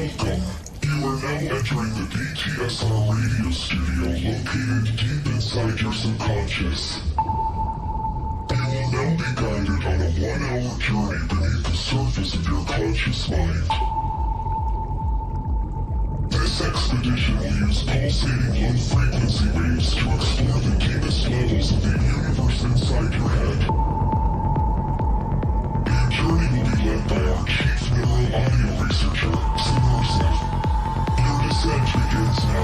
Welcome. You are now entering the DTSR radio studio located deep inside your subconscious. You will now be guided on a 1-hour journey beneath the surface of your conscious mind. This expedition will use pulsating low-frequency waves to explore the deepest levels of the universe inside your head. Your journey will be led by our chief neural audio researcher, Subversive. Your descent begins now.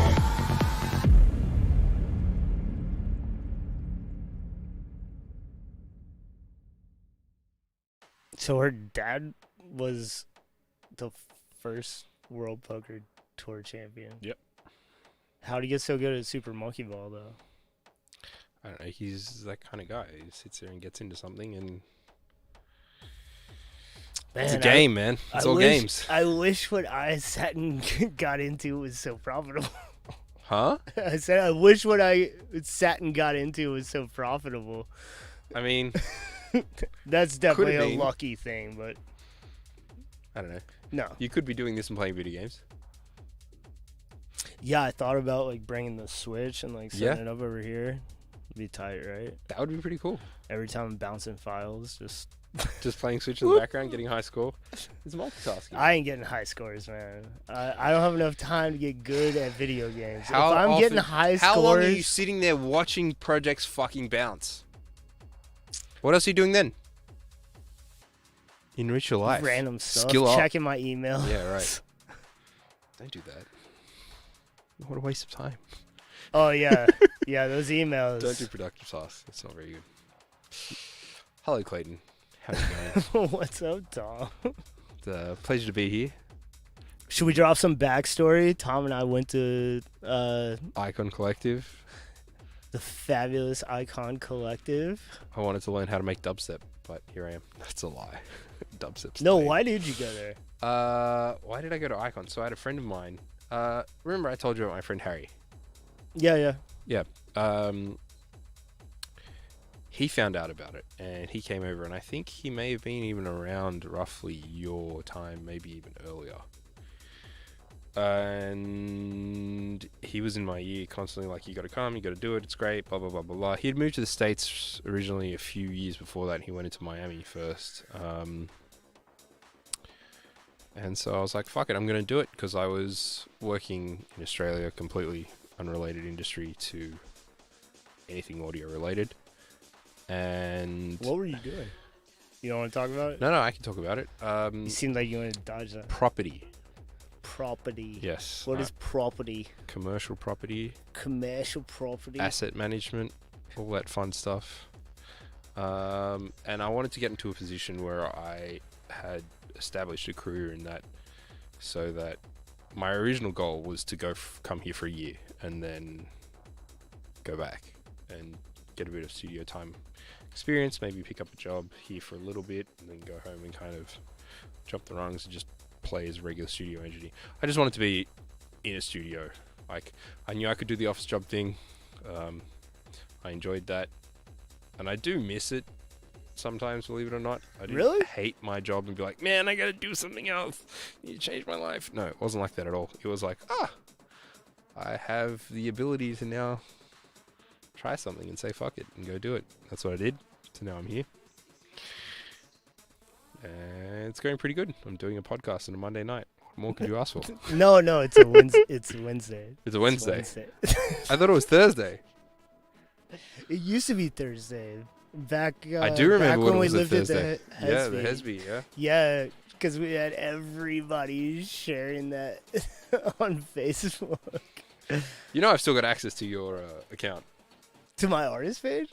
So her dad was the first World Poker Tour champion. Yep. How'd he get so good at Super Monkey Ball, though? I don't know. He's that kind of guy. He sits there and gets into something, and it's a game, man. It's all games. I wish what I sat and got into was so profitable. Huh? I said I wish what I sat and got into was so profitable. I mean, That's definitely a been. lucky thing, but I don't know. no. You could be doing this and playing video games. Yeah, I thought about like bringing the Switch and like setting Yeah. it up over here. It'd be tight, right? That would be pretty cool. Every time I'm bouncing files, just Just playing Switch in the background, getting high score. It's multitasking. I ain't getting high scores, man. I don't have enough time to get good at video games. How if I'm often- getting high scores, How long are you sitting there watching projects fucking bounce? What else are you doing then? Enrich your life. random stuff, Skill up. checking my email. Yeah, right. Don't do that. What a waste of time. Oh yeah, yeah, those emails. Don't do productive tasks. That's not very good. Hello, Clayton. How's it going? What's up, Tom? It's a pleasure to be here. Should we drop some backstory? Tom and I went to Icon Collective. the fabulous Icon Collective. I wanted to learn how to make dubstep, but here I am. That's a lie. Dubstep's No, lame. why did you go there? Why did I go to Icon? So I had a friend of mine. Remember I told you about my friend Harry? Yeah. Yeah. He found out about it and he came over, and I think he may have been even around roughly your time, maybe even earlier. And he was in my ear constantly like, you got to come, you got to do it, it's great, blah, blah, blah, blah, blah. He had moved to the States originally a few years before that, and he went into Miami first. And so I was like, fuck it, I'm going to do it, because I was working in Australia, completely unrelated industry to anything audio related. And What were you doing? You don't want to talk about it? no, I can talk about it. You seemed like you wanted to dodge that. Property. Property. Yes. What is property? commercial property, Commercial property. asset management, all that fun stuff. And I wanted to get into a position where I had established a career in that, so that my original goal was to come here for a year and then go back and get a bit of studio time experience, maybe pick up a job here for a little bit and then go home and kind of jump the rungs and just play as a regular studio engineer. I just wanted to be in a studio. Like, I knew I could do the office job thing. I enjoyed that, and I do miss it sometimes, believe it or not. I do Really? hate my job and be like, man, I gotta do something else. I need to change my life. No, it wasn't like that at all. It was like, I have the ability to now try something and say fuck it and go do it. That's what I did. So now I'm here. And it's going pretty good. I'm doing a podcast on a Monday night. What more could you ask for? No, it's a Wednesday. It's Wednesday. It's a Wednesday. Wednesday. I thought it was Thursday. It used to be Thursday. Back. I do remember back when when it we was a lived at Thursday. the Yeah, the Hesby. Hesby, yeah. Yeah, because we had everybody sharing that on Facebook. You know I've still got access to your account. To my artist page?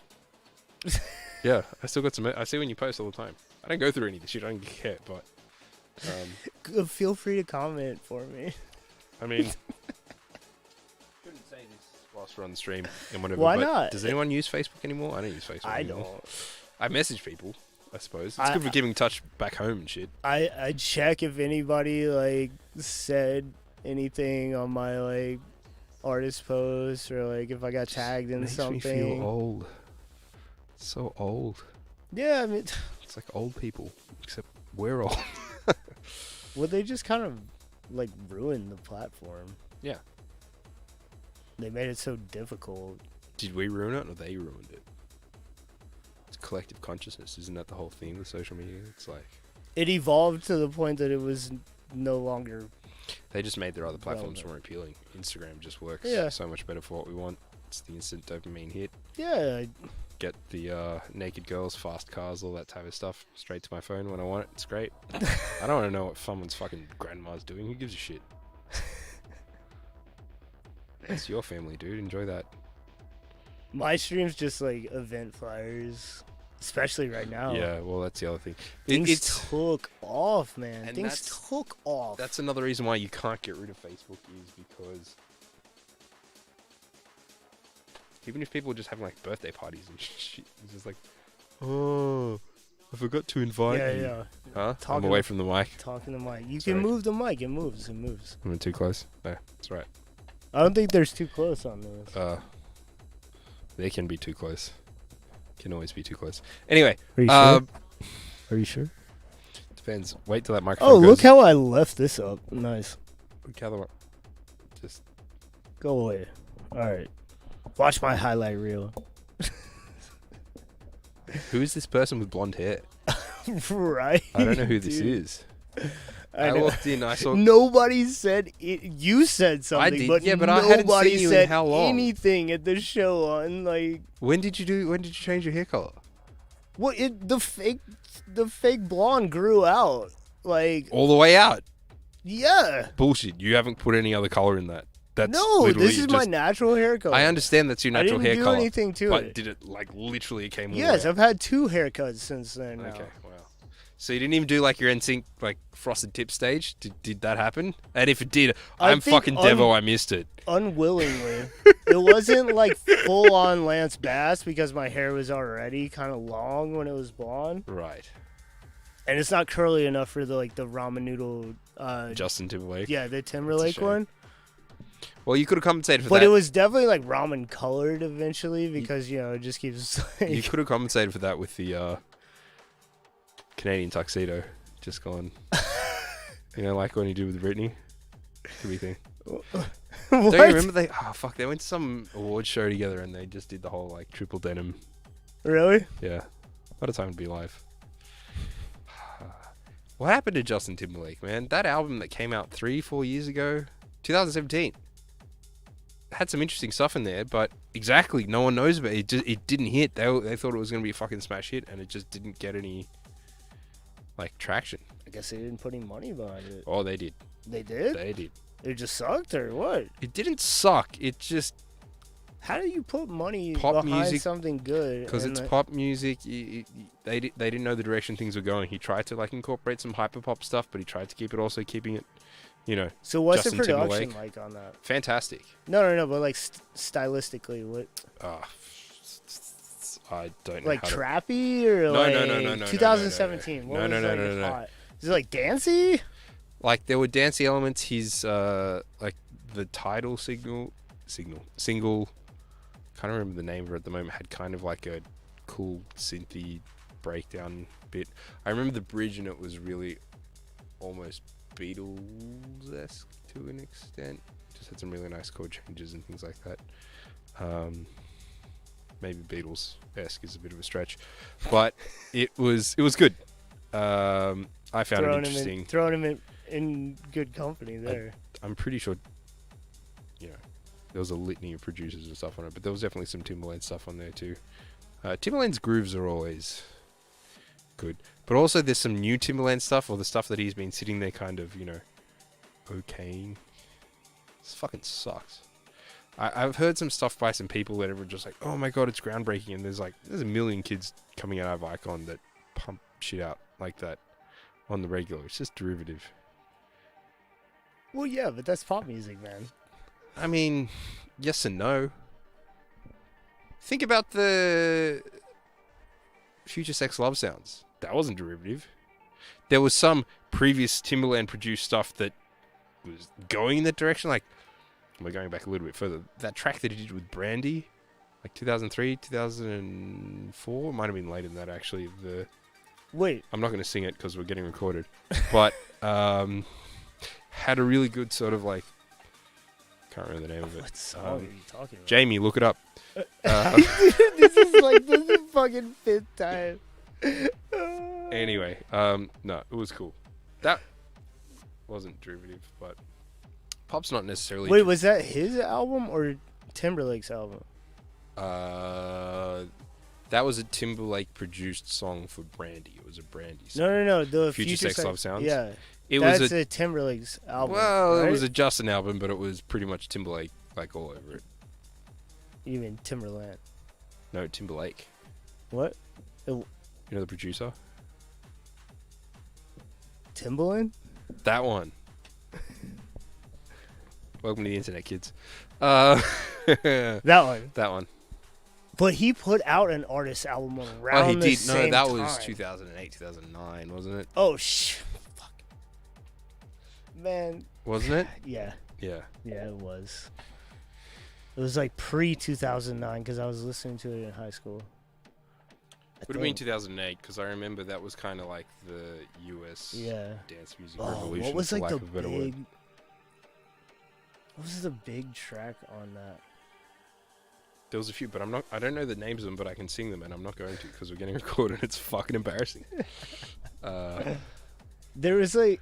Yeah, I still got some. I see when you post all the time. I don't go through any of the shit. I don't care, but Feel free to comment for me. I mean, shouldn't say this whilst we're on the stream and whatever. Why but not? Does anyone use Facebook anymore? I don't use Facebook I anymore. don't. I message people, I suppose. It's I- good for giving touch back home and shit. I check if anybody like said anything on my like artist post or like if I got tagged in Makes something. me feel old. So old. Yeah, I mean, It's like old people, except we're old. well, they just kind of like ruined the platform. Yeah. They made it so difficult. Did we ruin it or they ruined it? It's collective consciousness. Isn't that the whole thing with social media? It's like It evolved to the point that it was no longer. they just made their other platforms Relevant. more appealing. Instagram just works Yeah. so much better for what we want. It's the instant dopamine hit. Yeah, Get the naked girls, fast cars, all that type of stuff straight to my phone when I want it. It's great. I don't want to know what someone's fucking grandma's doing. Who gives a shit? It's your family, dude. Enjoy that. my stream's just like event flyers, especially right now. Yeah, well, that's the other thing. Things It's took off, man. And Things that's- took off. That's another reason why you can't get rid of Facebook is because even if people just have like birthday parties and shit, it's just like, oh, I forgot to invite yeah, you. yeah. Huh? I'm Talking- away from the mic. Talking to Mike. You Sorry. can move the mic. It moves. It moves. Am I too close? No, that's right. I don't think there's too close on this. They can be too close. Can always be too close. Anyway, Are you um, Are you sure? depends. Wait till that microphone Oh, goes. look how I left this up. Nice. Look how the just Go away. All right. Watch my highlight reel. who is this person with blonde hair? Right. I don't know who this dude. is. I I know. walked in. I saw. Nobody said it. You said something, did, but yeah, but I hadn't nobody seen you in said how long? anything at the show on like When did you change your hair color? what? The fake blonde grew out. Like All the way out. yeah. Bullshit. You haven't put any other color in that. That's No, literally this is my just- natural hair color. I understand that's your I natural didn't hair do color. anything to but it. did it like literally it came all Yes, the way I've had 2 haircuts since then. out? Now. Okay, wow. So you didn't even do like your NSYNC like frosted tip stage? Did that happen? And if it did, I I'm think fucking Devo. I missed it. Unwillingly. It wasn't like full on Lance Bass because my hair was already kind of long when it was blonde, Right. and it's not curly enough for the like the ramen noodle. Justin Timberlake. Yeah, the Timberlake shame. one. Well, you could have compensated for But that. it was definitely like ramen colored eventually because it just keeps You like, could have compensated for that with the Canadian tuxedo. Just gone. Like when you did with Britney. Could be thing. what? Don't you remember they? Oh fuck! They went to some award show together and they just did the whole like triple denim. Really? Yeah, what a time to be alive. What happened to Justin Timberlake, man? That album that came out 3-4 years ago, 2017, had some interesting stuff in there, but exactly no one knows about it. It didn't hit. They thought it was gonna be a fucking smash hit, and it just didn't get any like traction. I guess they didn't put any money behind it. Oh, they did. They did? They did. It just sucked or what? It didn't suck. It just How do you put money Pop behind music, something good? because and it's that- pop music. They didn't know the direction things were going. He tried to like incorporate some hyper pop stuff, but he tried to keep it also keeping it, So what's Justin the production Timberlake. like on that? fantastic. No, but like stylistically, what I don't know like how to. trappy or No, like no, no, no, no, no, 2017? no, What no, was, no, no, like, no, no. hot? Is it like dancey? Like there were dancey elements. His like the title single. Can't remember the name of it at the moment. Had kind of like a cool synthy breakdown bit. I remember the bridge and it was really almost Beatles-esque to an extent. Just had some really nice chord changes and things like that. Maybe Beatles-esque is a bit of a stretch, but it was good. I found it interesting. Throwing him in good company there. I'm pretty sure, there was a litany of producers and stuff on it, but there was definitely some Timbaland stuff on there too. Timbaland's grooves are always good, but also there's some new Timbaland stuff, or the stuff that he's been sitting there kind of, okaying. This fucking sucks. I've heard some stuff by some people that are just like, oh my god, it's groundbreaking, and there's a million kids coming out of Icon that pump shit out like that on the regular. It's just derivative. Well, yeah, but that's pop music, man. I mean, yes and no. Think about the Future Sex Love Sounds. That wasn't derivative. There was some previous Timbaland produced stuff that was going in that direction. Like, we're going back a little bit further. That track that he did with Brandy, like 2003, 2004, might have been later than that actually. I'm Wait, not going to sing it because we're getting recorded. But had a really good sort of like. Can't remember the name of it. What song are you talking about? Jamie, look it up. This is like the fucking 5th time. Anyway, no, it was cool. That wasn't derivative, but pop's not necessarily. Wait, was that his album or Timberlake's album? That was a Timberlake produced song for Brandy. It was a Brandy song. No. The Future Sex Love Sounds? Yeah, It that's was a Timberlake's album. well, right? it was a Justin album, but it was pretty much Timberlake like all over it. You mean Timberland? No, Timberlake. What? You know the producer? Timbaland? That one. Welcome to the internet, kids. That That one. one. But he put out an artist album around Oh, he the did. same No, that was time. 2008, 2009, wasn't it? Oh, fuck. Man, Wasn't it? yeah. Yeah. Yeah, it was. It was like pre-2009 because I was listening to it in high school. Would have been 2008 because I remember that was kind of like the US Yeah. dance music Oh, revolution. what was for like lack the of a better big... word. What was the big track on that? There was a few, but I don't know the names of them, but I can sing them, and I'm not going to because we're getting recorded. It's fucking embarrassing. There was like...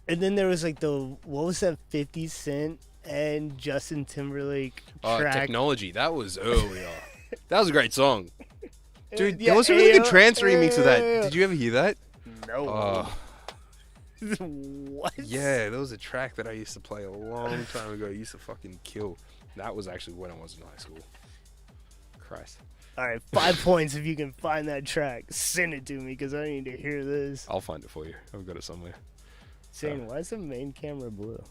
And then there was like the... What was that 50 Cent and Justin Timberlake track? Technology. That was earlier. That was a great song. Dude, Yeah, there was a really good ayo, trance remix of that. ayo. Did you ever hear that? No. Oh, What? yeah, there was a track that I used to play a long time ago. I used to fucking kill. That was actually when I was in high school. Christ. All right, 5 points if you can find that track. Send it to me because I need to hear this. I'll find it for you. I've got it somewhere. Saying, why is the main camera blue?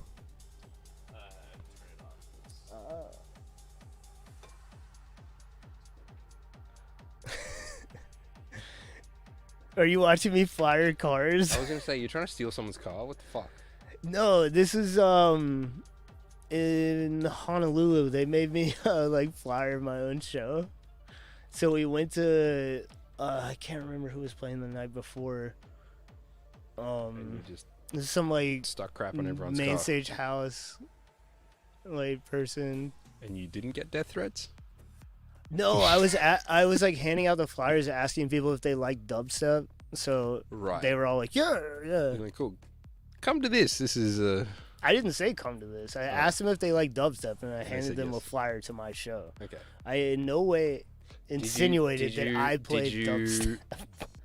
Are you watching me flyer cars? I was gonna say you're trying to steal someone's car. What the fuck? No, this is in Honolulu. They made me like flyer my own show. So we went to I can't remember who was playing the night before. And you just Some like stuck crap on everyone's main car. stage house like person. And you didn't get death threats? No, I was like handing out the flyers asking people if they like dubstep. So Right. they were all like, yeah. You're like, cool. Come to this. This is I didn't say come to this. I asked them if they like dubstep and I they handed said them a yes. flyer to my show. okay. I in no way insinuated that I played dubstep.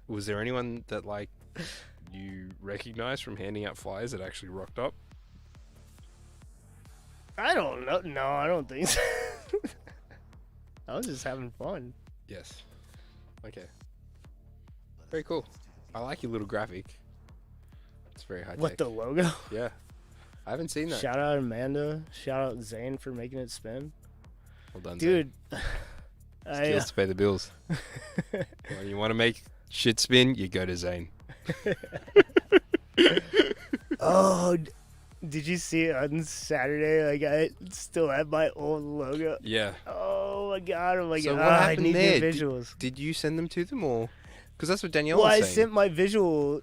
Was there anyone that like you recognized from handing out flyers that actually rocked up? I don't know. No, I don't think so. I was just having fun. Yes. Okay. Very cool. I like your little graphic. It's very high What, tech. the logo? Yeah. I haven't seen that. Shout out Amanda. Shout out Zane for making it spin. Well done, Dude. Zane. Skills to pay the bills. When you want to make shit spin, you go to Zane. Oh, did you see it on Saturday? Like, I still have my old logo. Yeah. Oh my god! I'm like, So what I happened need there? new visuals. Did you send them to them or? Because that's what Danielle Well, was I saying. sent my visual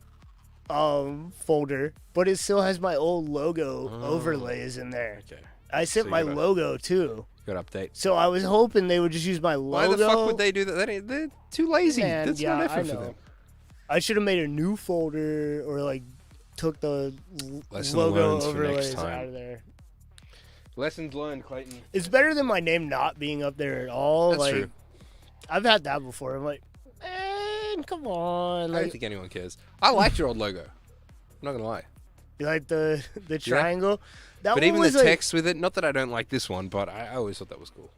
folder, but it still has my old logo overlays in there. Okay. I sent So my you gotta- logo too. Got to update. So I was hoping they would just use my logo. Why the fuck would they do that? They're too lazy. Man, That's yeah, not I effort for know. them. I should have made a new folder or like took the Lesson logo learned for overlays next time. out of there. Lessons learned, Clayton. It's better than my name not being up there at all. That's like true. I've had that before. I'm like, man, come on. I don't Like, think anyone cares. I liked your old logo. I'm not gonna lie. you like the triangle. That But one even the was like, text with it, not that I don't like this one, but I always thought that was cool.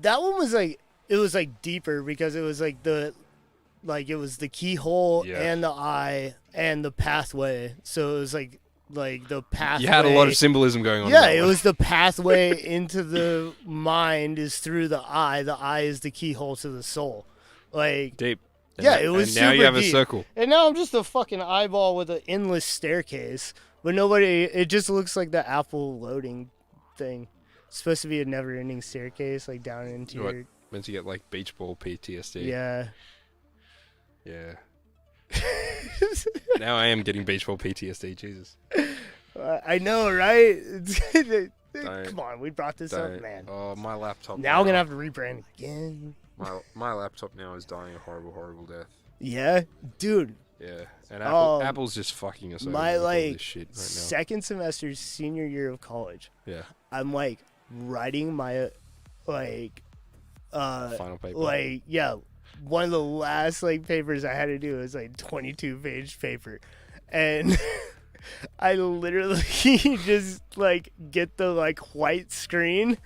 that one was like, it was like deeper because it was like it was the keyhole Yeah. and the eye and the pathway. So it was like the pathway. You had a lot of symbolism going on. in Yeah, that it one. was the pathway into the mind is through the eye. The eye is the keyhole to the soul. Like, deep. yeah, it was And now you super have a deep. circle. and now I'm just a fucking eyeball with an endless staircase. But nobody, it just looks like the Apple loading thing. It's supposed to be a never-ending staircase, like down into What? your. Meant to get like beach ball PTSD. Yeah. Yeah. Now I am getting beach ball PTSD. Jesus. I know, right? Don't- Come on, we brought this up, man. Oh, my laptop. Now we're gonna have to rebrand again. My laptop now is dying a horrible, horrible death. Yeah, dude. Yeah, and Um, Apple's just fucking us over My with all like this shit right now. second semester, senior year of college. Yeah, I'm like writing my like final paper. like yeah, one of the last like papers I had to do was like 22-page paper, and I literally just like get the like white screen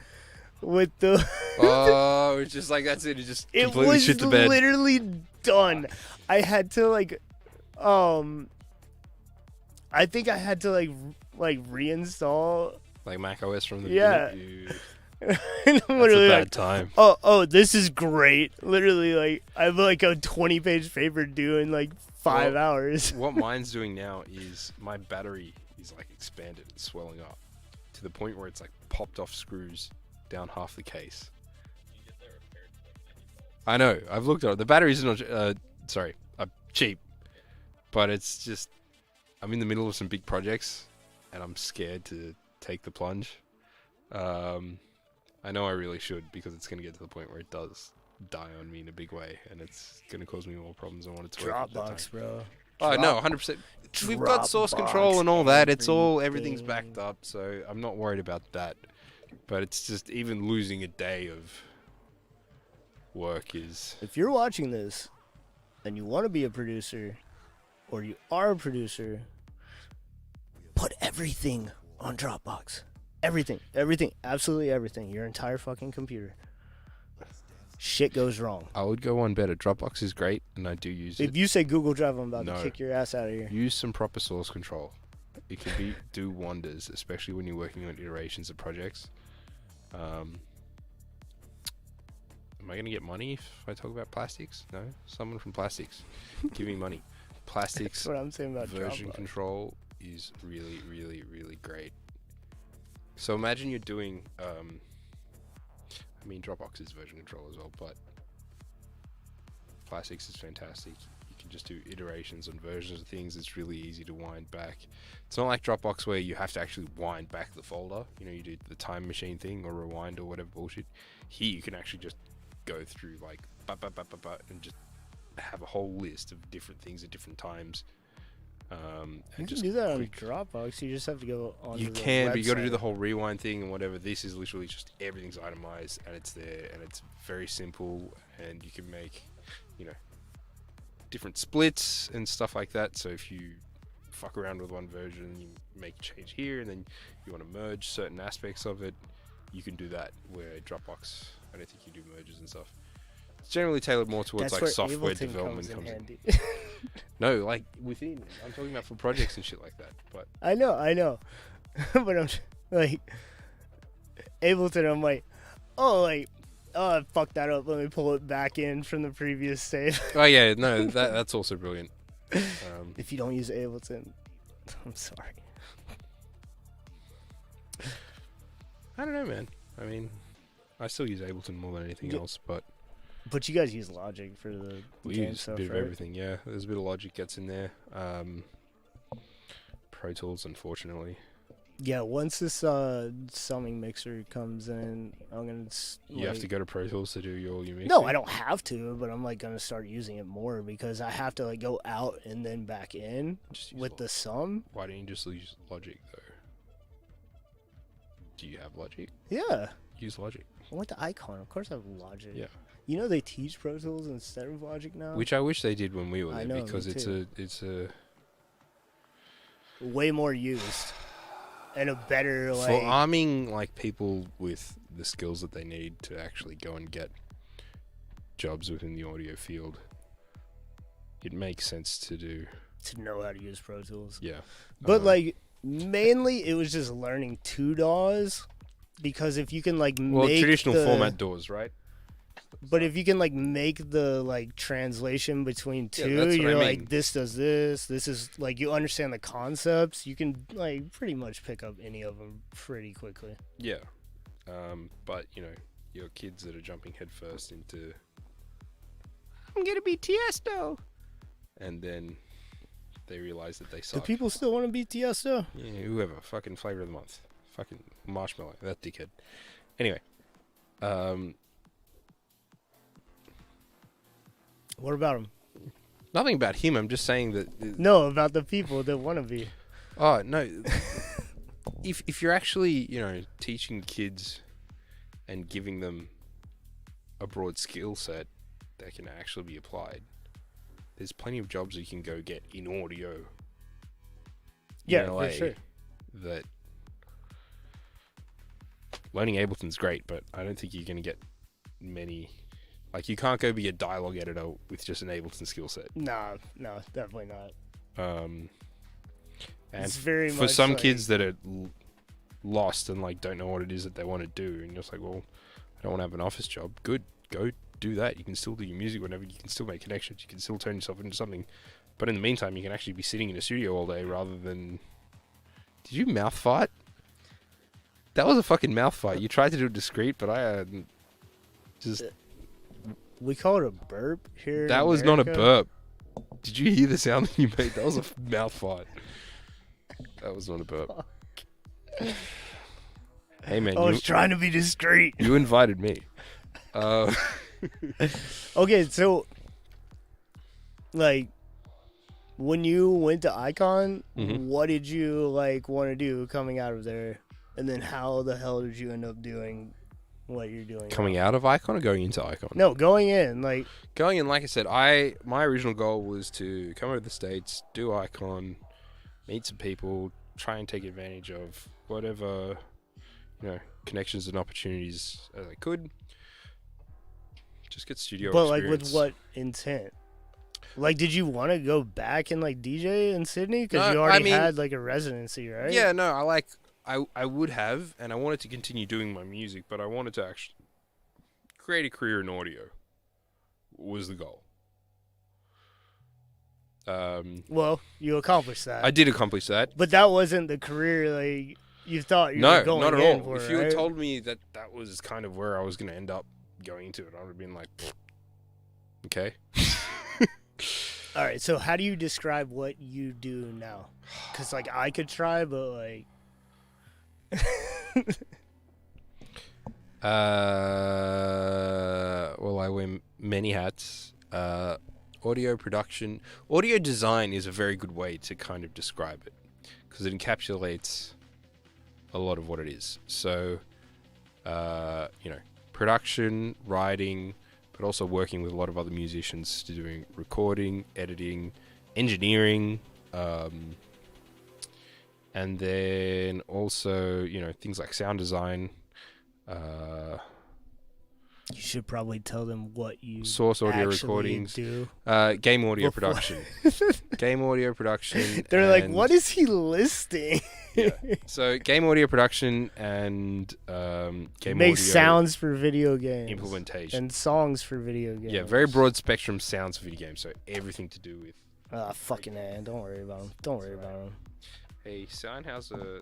with the Oh, it's just like that's it. It just it completely was shit the bed. literally done. I had to like I think I had to like reinstall. Like Mac OS from the Yeah. beginning. And That's I'm a literally bad like, time. oh, this is great. Literally, like I have like a 20-page paper due in like 5 Well, hours. What mine's doing now is my battery is like expanded, it's swelling up to the point where it's like popped off screws down half the case. I know. I've looked at it. The batteries are not cheap, but it's just I'm in the middle of some big projects, and I'm scared to take the plunge. I know I really should because it's going to get to the point where it does die on me in a big way, and it's going to cause me more problems than what it's worth. at that time. Dropbox, bro. Oh no, 100%. We've got source control and all that. It's all everything's backed up, so I'm not worried about that. But it's just even losing a day of work is. If you're watching this and you want to be a producer, or you are a producer, put everything on Dropbox. Everything, absolutely everything. Your entire fucking computer. Shit goes wrong. I would go one better. Dropbox is great, and I do use it. If you say Google Drive, I'm about No. to kick your ass out of here. Use some proper source control. It can do wonders, especially when you're working on iterations of projects. Am I going to get money if I talk about plastics? No? Someone from plastics. Give me money. Plastics That's what I'm saying about version Dropbox. control is really, really, really great. So imagine you're doing, I mean, Dropbox is version control as well, but plastics is fantastic. You can just do iterations on versions of things. It's really easy to wind back. It's not like Dropbox where you have to actually wind back the folder. You know, you do the time machine thing or rewind or whatever bullshit. Here you can actually just go through like and just have a whole list of different things at different times. You And can just do that on quick- Dropbox. You just have to go on. You can, but you got to do the whole rewind thing and whatever. This is literally just everything's itemized and it's there and it's very simple and you can make, you know, different splits and stuff like that. So if you fuck around with one version, you make a change here and then you want to merge certain aspects of it, you can do that. Where Dropbox, I don't think you do merges and stuff. It's generally tailored more towards That's like where software Ableton development comes in comes in. handy. No, like within. I'm talking about for projects and shit like that. But I know. But I'm like Ableton. I'm like, oh, I fucked that up. Let me pull it back in from the previous save. oh yeah, no, that's also brilliant. If you don't use Ableton, I'm sorry. I don't know, man. I mean, I still use Ableton more than anything Yeah. else, but But you guys use Logic for the we game use stuff, a bit of right? everything. Yeah, there's a bit of Logic gets in there. Pro Tools, unfortunately. Yeah, once this summing mixer comes in, I'm gonna. You have to go to Pro Tools to do your mixing. No, I don't have to, but I'm like gonna start using it more because I have to like go out and then back in Just use with the sum. Why don't you just use Logic though? Do you have Logic? Yeah, Use Logic. I want the icon. Of course, I have Logic. Yeah. You know they teach Pro Tools instead of Logic now. Which I wish they did when we were I there know, me because too. it's a Way more used and a better like. for arming like people with the skills that they need to actually go and get jobs within the audio field. It makes sense to do. to know how to use Pro Tools. Yeah. But like mainly it was just learning two DAWs because if you can like well, make traditional the, format doors, right? but if you can like make the like translation between Yeah, two, that's what you're I like mean. this does this is like you understand the concepts, you can like pretty much pick up any of them pretty quickly. Yeah. But you know, your kids that are jumping headfirst into I'm gonna be Tiesto, and then they realize that they Do suck. people still want to be Tiesto? Yeah, whoever. Fucking flavor of the month. Fucking Marshmallow. That dickhead. Anyway. What about him? Nothing about him. I'm just saying that. No, about the people that want to be. Oh no. if you're actually teaching kids and giving them a broad skill set that can actually be applied, there's plenty of jobs you can go get in audio. Yeah, in LA for sure. That learning Ableton's great, but I don't think you're going to get many. Like, you can't go be a dialogue editor with just an Ableton skill set. Nah, no, definitely not. And It's very for much some like- kids that are lost and like don't know what it is that they want to do, and you're just like, well, I don't want to have an office job. Good, go do that. You can still do your music whenever. You can still make connections. You can still turn yourself into something. But in the meantime, you can actually be sitting in a studio all day rather than. Did you mouth fight? That was a fucking mouth fight. You tried to do it discreet, but I just. We call it a burp here. That in was not a America. burp. Did you hear the sound that you made? That was a mouth fight. That was not a burp. Hey man, I was trying to be discreet. you invited me. Okay, so like when you went to Icon, Mhm. what did you like want to do coming out of there? And then how the hell did you end up doing what you're doing? Coming out of Icon or going into Icon? No, going in, like Going in, like I said, my original goal was to come over to the States, do Icon, meet some people, try and take advantage of whatever, connections and opportunities as I could. Just get studio but like experience. with what intent? Like, did you want to go back and like DJ in Sydney because No, you I already mean- had like a residency, right? Yeah, no, I would have, and I wanted to continue doing my music, but I wanted to actually create a career in audio. Was the goal. Well, you accomplished that. I did accomplish that. But that wasn't the career like you thought you No, were going not at in all. for, If you had right? told me that that was kind of where I was going to end up going into it, I would have been like, okay. All right, so how do you describe what you do now? Because like I could try, but like Well, I wear many hats. Audio production, audio design is a very good way to kind of describe it because it encapsulates a lot of what it is. So, production, writing, but also working with a lot of other musicians to doing recording, editing, engineering, and then also, things like sound design, you should probably tell them what you source audio actually recordings, do. game audio Before- production, game audio production. They're like, and- what is he listing? So game audio production and game Makes audio sounds for video games implementation. and songs for video games. Yeah, very broad spectrum sounds for video games. So everything to do with. Ah, fucking man, don't worry about them. Don't worry about them. Hey, Soundhauser.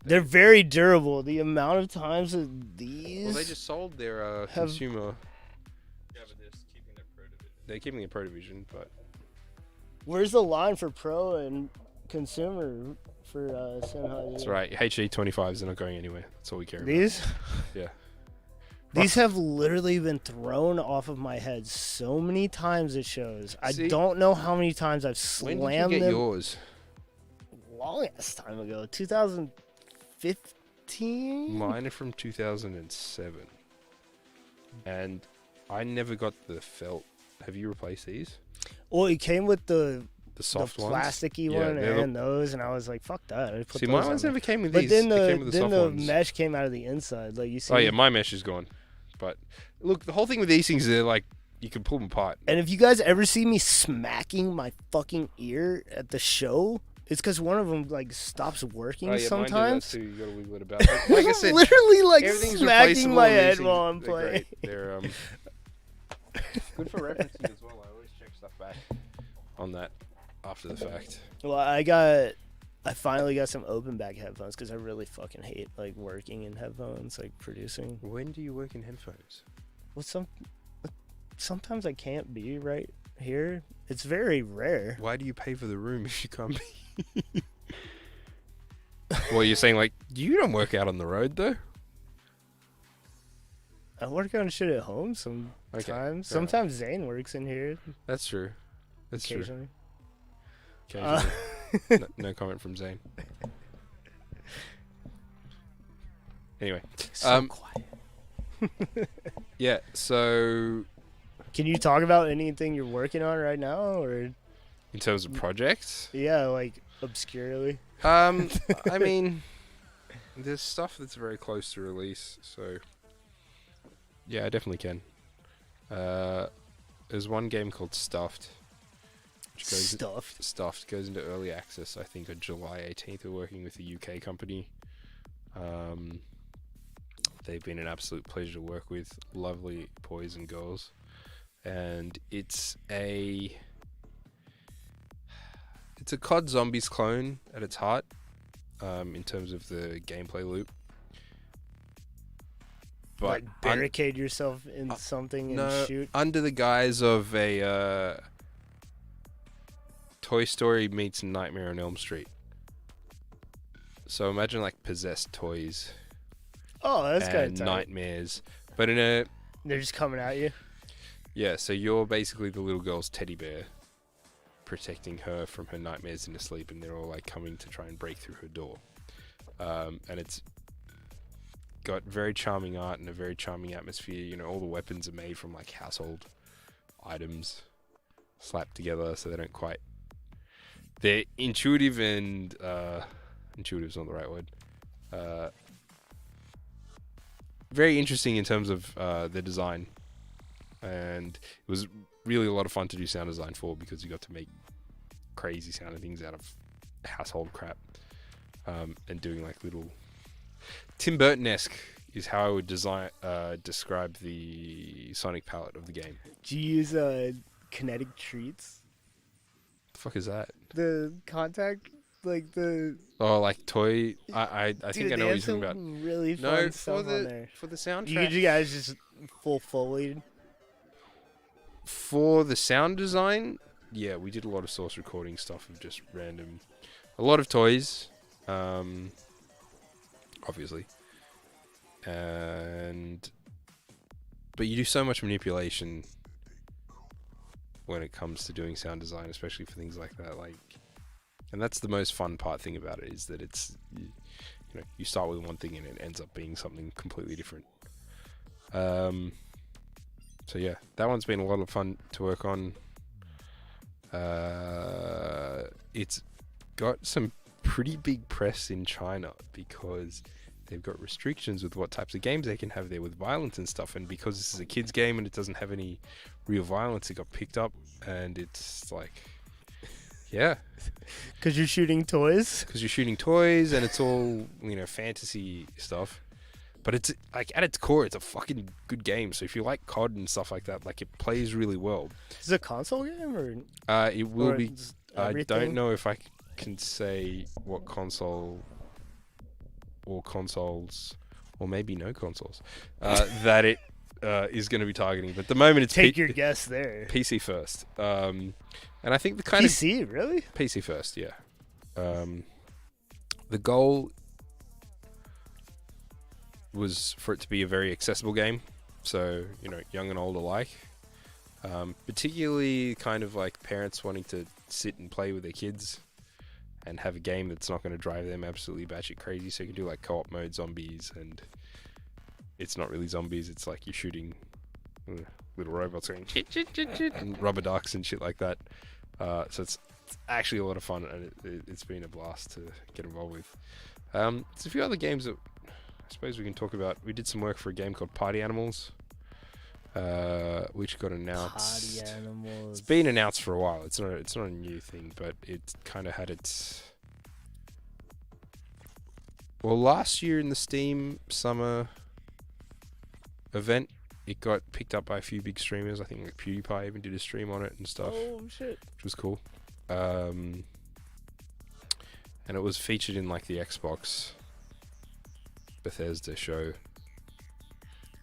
They're very durable. The amount of times that these Well, they just sold their have- consumer. Yeah, but they're keeping their Pro division. They're keeping their Pro division, but Where's the line for pro and consumer for Sennheiser? that's right. HD 25s are not going anywhere. That's all we care about. These? Yeah. These have literally been thrown off of my head so many times at shows. I See? don't know how many times I've When slammed did you get them. yours? Long ass time ago. 2015? Mine are from 2007, and I never got the felt. Have you replaced these? Well, it came with the Soft ones. plasticky Yeah, one they're and those, and I was like, fuck that. I put See, those my on ones there. never came with But these. then They the came with the then soft the ones. mesh came out of the inside. Like you see. Oh yeah, my mesh is gone. But look, the whole thing with these things, they're like you can pull them apart. And if you guys ever see me smacking my fucking ear at the show, it's because one of them like stops working Oh yeah, sometimes. mine do that too. You gotta wiggle it about. But like I said, literally like everything's smacking replaceable. my and these head things, while I'm they're playing. great. They're good for referencing as well. I always check stuff back on that after the fact. Well, I finally got some open back headphones because I really fucking hate like working in headphones, like producing. When do you work in headphones? Well, sometimes I can't be right here. It's very rare. Why do you pay for the room if you can't be? Well, you're saying like you don't work out on the road though. I work on shit at home sometimes. fair Sometimes Zane works in here That's true. That's true. occasionally. Occasionally. No comment from Zane. Anyway, So quiet. yeah. So Can you talk about anything you're working on right now, or in terms of projects, yeah, like obscurely? I mean, there's stuff that's very close to release. So yeah, I definitely can. There's one game called Stuffed. Which Stuffed goes into early access, I think, on July 18th. We're working with a UK company. They've been an absolute pleasure to work with. Lovely boys and girls. And it's a COD Zombies clone at its heart, in terms of the gameplay loop. But Like barricade yourself in something and shoot. under the guise of a Toy Story meets Nightmare on Elm Street. So imagine like possessed toys Oh, that's kind and of tight. nightmares, but in a They're just coming at you. yeah. So you're basically the little girl's teddy bear, protecting her from her nightmares in her sleep, and they're all like coming to try and break through her door. And it's got very charming art and a very charming atmosphere. You know, all the weapons are made from like household items slapped together, so they don't quite. They're intuitive and intuitive's not the right word. Very interesting in terms of the design, and it was really a lot of fun to do sound design for, because you got to make crazy sounding things out of household crap, and doing like little Tim Burton-esque is how I would describe the sonic palette of the game. Do you use kinetic treats? The fuck is that? The contact, like the. Oh, like toy. I Dude, think I know they what have you're talking about. some really fun No, stuff on there. for the soundtrack. You guys just full Foleyed? For the sound design, yeah, we did a lot of source recording stuff of just random, a lot of toys, obviously, but you do so much manipulation when it comes to doing sound design, especially for things like that. Like, and that's the most fun thing about it, is that it's you start with one thing and it ends up being something completely different. So yeah, that one's been a lot of fun to work on. It's got some pretty big press in China, because they've got restrictions with what types of games they can have there with violence and stuff. And because this is a kids game and it doesn't have any real violence, it got picked up, and it's like, yeah, Because you're shooting toys? because you're shooting toys and it's all fantasy stuff. But it's like at its core, it's a fucking good game. So if you like COD and stuff like that, like, it plays really well. Is it a console game or? It will or be. just I everything? don't know if I can say what console or consoles, or maybe no consoles, that it is going to be targeting. But at the moment, it's Take your guess there. PC first. And I think the kind PC, really? of PC first, yeah. The goal was for it to be a very accessible game, so young and old alike. Particularly kind of like parents wanting to sit and play with their kids and have a game that's not going to drive them absolutely batshit crazy. So you can do like co-op mode zombies, and it's not really zombies, it's like you're shooting little robots going and rubber ducks and shit like that. So it's actually a lot of fun, and it's been a blast to get involved with. There's a few other games that I suppose we can talk about. We did some work for a game called Party Animals, which got announced. Party Animals. It's been announced for a while. It's not a new thing, but it kind of had its. Well, last year in the Steam summer event, it got picked up by a few big streamers. I think like PewDiePie even did a stream on it and stuff, Oh shit! which was cool. And it was featured in like the Xbox Bethesda show.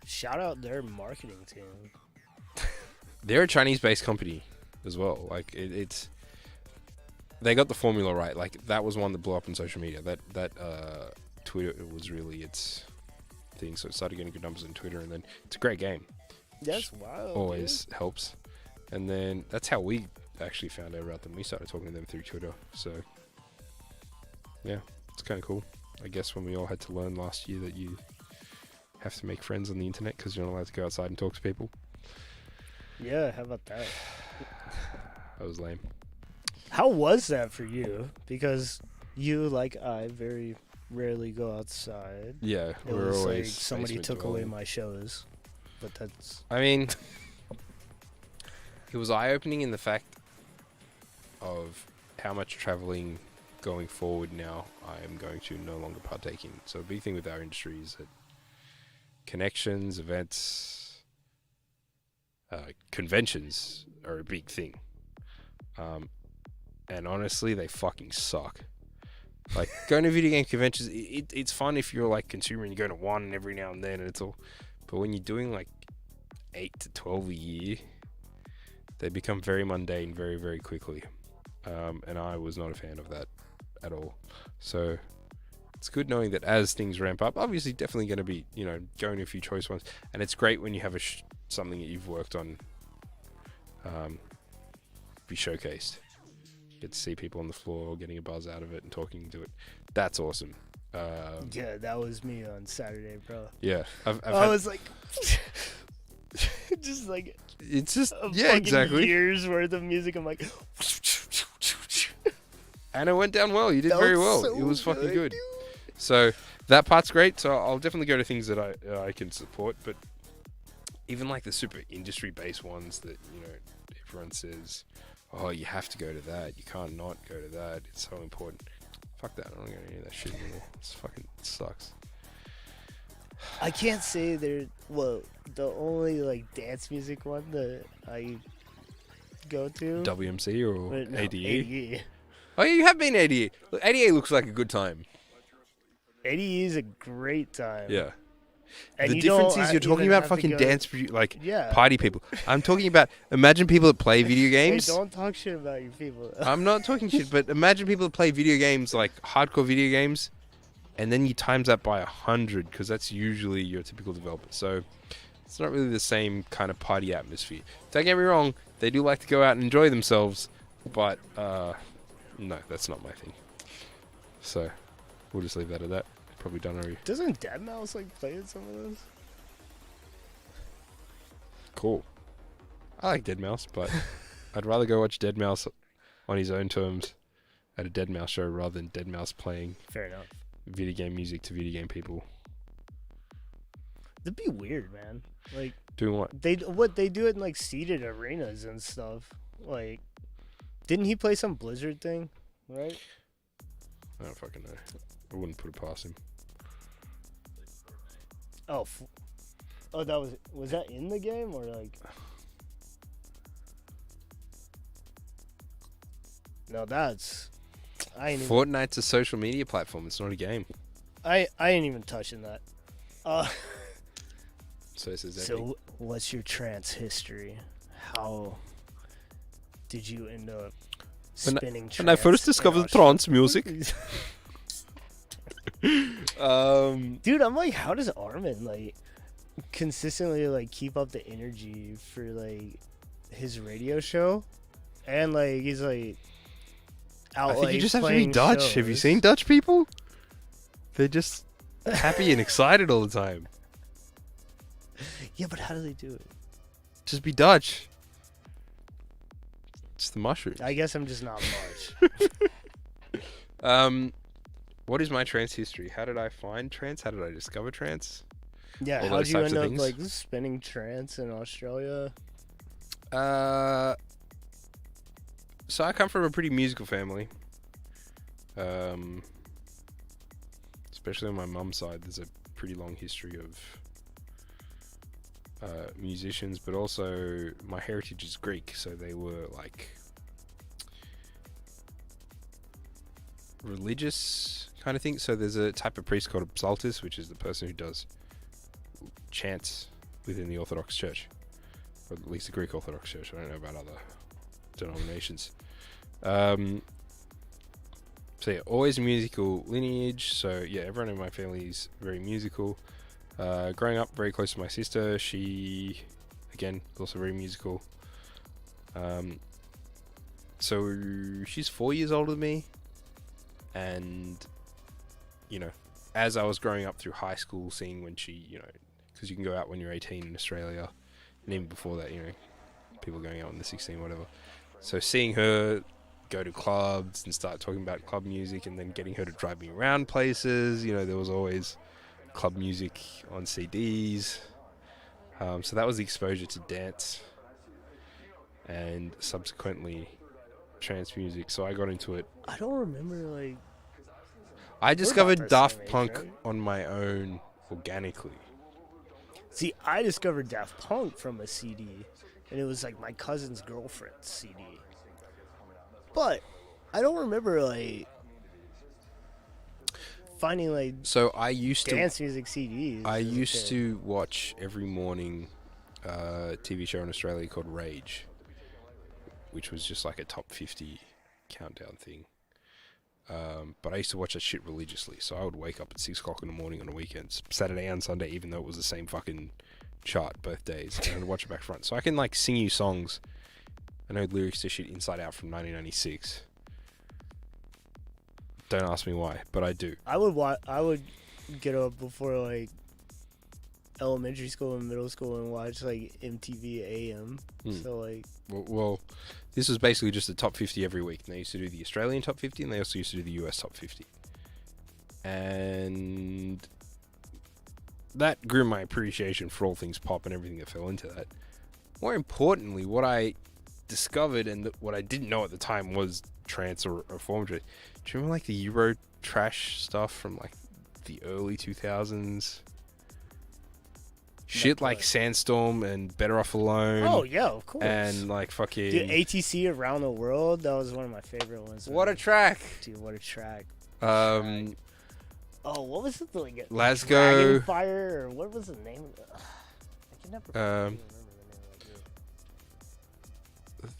Shout out their marketing team. They're a Chinese-based company. as well. Like it's they got the formula right. Like that was one that blew up on social media. That Twitter was really its thing. So it started getting good numbers on Twitter, and then it's a great game. That's wild. Always helps. And then that's how we actually found out about them. We started talking to them through Twitter. So yeah, it's kind of cool. I guess when we all had to learn last year that you have to make friends on the internet because you're not allowed to go outside and talk to people. Yeah, how about that? That was lame. How was that for you? Because you, like I, very rarely go outside. Yeah, It we're was like always somebody basement took away dwelling. my shows. But that's... I mean, it was eye-opening in the fact of how much traveling going forward now I am going to no longer partake in. So a big thing with our industry is that connections, events, conventions are a big thing. And honestly, they fucking suck. Like, going to video game conventions, it's fun if you're like consumer and you go to one every now and then and it's all... But when you're doing like 8 to 12 a year, they become very mundane very, very quickly. And I was not a fan of that at all. So it's good knowing that as things ramp up, obviously definitely going to be, going to a few choice ones. And it's great when you have something that you've worked on be showcased. Get to see people on the floor getting a buzz out of it and talking to it. That's awesome. Yeah, that was me on Saturday, bro. Yeah. I was like... just like... It's just... a Yeah, fucking exactly. years worth of music. I'm like... And it went down well. You did Felt very well. so It was fucking good. dude. So that part's great. So I'll definitely go to things that I can support. But even like the super industry-based ones that, everyone says, oh, you have to go to that. You can't not go to that. It's so important. Fuck that. I don't go to any of that shit anymore. It sucks. I can't say they're... Well, the only, like, dance music one that I go to... WMC or but no, ADE? ADE. Oh, yeah, you have been ADE. Look, ADE looks like a good time. ADE is a great time. Yeah. And The you difference don't is you're talking even about have to fucking go- dance, Yeah. party people. I'm talking about, imagine people that play video Hey, games. don't talk shit about your people. I'm not talking shit, but imagine people that play video games, like hardcore video games, and then you times that by 100, because that's usually your typical developer. So it's not really the same kind of party atmosphere. Don't get me wrong, they do like to go out and enjoy themselves, but no, that's not my thing. So we'll just leave that at that. Probably done already. Doesn't Deadmau5 like play in some of those? Cool. I like Deadmau5, but I'd rather go watch Deadmau5 on his own terms at a Deadmau5 show rather than Deadmau5 playing Fair enough. video game music to video game people. That'd be weird, man. Like Doing what? they do it in like seated arenas and stuff. Like, didn't he play some Blizzard thing? Right? I don't fucking know. I wouldn't put it past him. Oh, that was that in the game or like? No, that's I ain't even, Fortnite's a social media platform. It's not a game. I ain't even touching that. So it says So what's your trance history? How did you end up spinning trance? When I first discovered trance music. Dude, I'm like, how does Armin like consistently like keep up the energy for like his radio show? And like he's like out I think like you just have to be playing Dutch. Have you shows. seen Dutch people? They're just happy and excited all the time. Yeah, but how do they do it? Just be Dutch. It's the mushroom. I guess I'm just not much. What is my trance history? How did I find trance? How did I discover trance? Yeah, All how those did you types end of up things? like spinning trance in Australia? So I come from a pretty musical family. Especially on my mum's side, there's a pretty long history of musicians, but also my heritage is Greek, so they were like religious kind of thing. So there's a type of priest called a psaltist, which is the person who does chants within the Orthodox Church, or at least the Greek Orthodox Church. I don't know about other denominations. So yeah, always musical lineage. So yeah, everyone in my family is very musical. Growing up very close to my sister, she again is also very musical. So she's 4 years older than me, and you know, as I was growing up through high school, seeing when she, because you can go out when you're 18 in Australia, and even before that, people going out when they're 16, whatever. So seeing her go to clubs and start talking about club music, and then getting her to drive me around places, there was always club music on CDs. So that was the exposure to dance, and subsequently trance music. So I got into it. I don't remember, like... I discovered the Daft same age, Punk right? on my own organically. See, I discovered Daft Punk from a CD, and it was, like, my cousin's girlfriend's CD. But I don't remember, like, finding, like, So I used to dance music CDs. I as a used kid. to watch every morning a TV show in Australia called Rage, which was just like a top 50 countdown thing. But I used to watch that shit religiously, so I would wake up at 6 o'clock in the morning on the weekends, Saturday and Sunday, even though it was the same fucking chart both days, and I'd watch it back front. So I can like sing you songs. I know lyrics to shit inside out from 1996. Don't ask me why, but I do. I would get up before, like, elementary school and middle school and watch, like, MTV AM. So, like... Well, this was basically just the top 50 every week. And they used to do the Australian top 50, and they also used to do the US top 50. And that grew my appreciation for all things pop and everything that fell into that. More importantly, what I discovered and what I didn't know at the time was trance or form. Do you remember, like, the Euro trash stuff from, like, the early 2000s? Shit like Sandstorm and Better Off Alone. Oh, yeah, of course. And like fucking... Dude, ATC Around the World, that was one of my favorite ones. What a track! Dude, what a track. Oh, what was it? Like, Glasgow. Fire, or what was the name of it? I can never remember the name of it.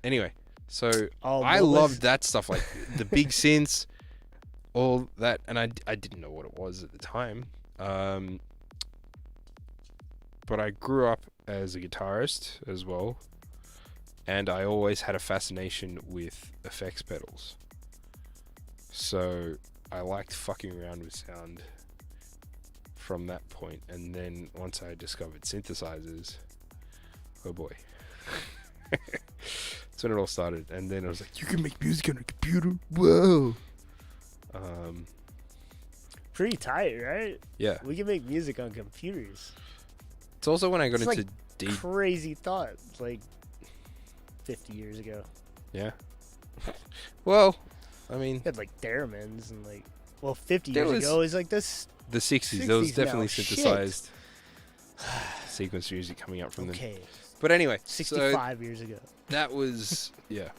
Anyway, so Oh, I what was- loved that stuff, like the big synths, all that, and I didn't know what it was at the time. But I grew up as a guitarist as well, and I always had a fascination with effects pedals. So I liked fucking around with sound from that point, and then once I discovered synthesizers, oh boy. That's when it all started, and then I was like, you can make music on a computer? Whoa! Pretty tight, right? Yeah. We can make music on computers. It's also when I got It's into like deep... Crazy thought, like 50 years ago. Yeah. Well, I mean... You had like Theremins and like, well, 50 There years was- ago, it was like this. The 60s, there was 60s definitely now, shit. synthesized sequence music coming up from them. Okay, But anyway, so 65 years ago. that was... Yeah.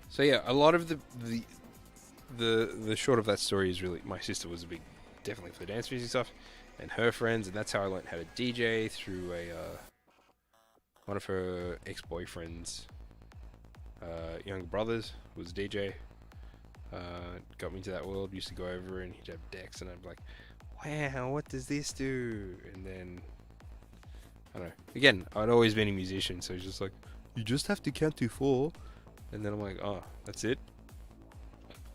So yeah, a lot of the short of that story is really my sister was a big, definitely for the dance music stuff, and her friends, and that's how I learned how to DJ through one of her ex-boyfriends' younger brothers was a DJ. Got me into that world. Used to go over and he'd have decks, and I'd be like, "Wow, what does this do?" And then I don't know. Again, I'd always been a musician, so it's just like, you just have to count to 4. And then I'm like, oh, that's it.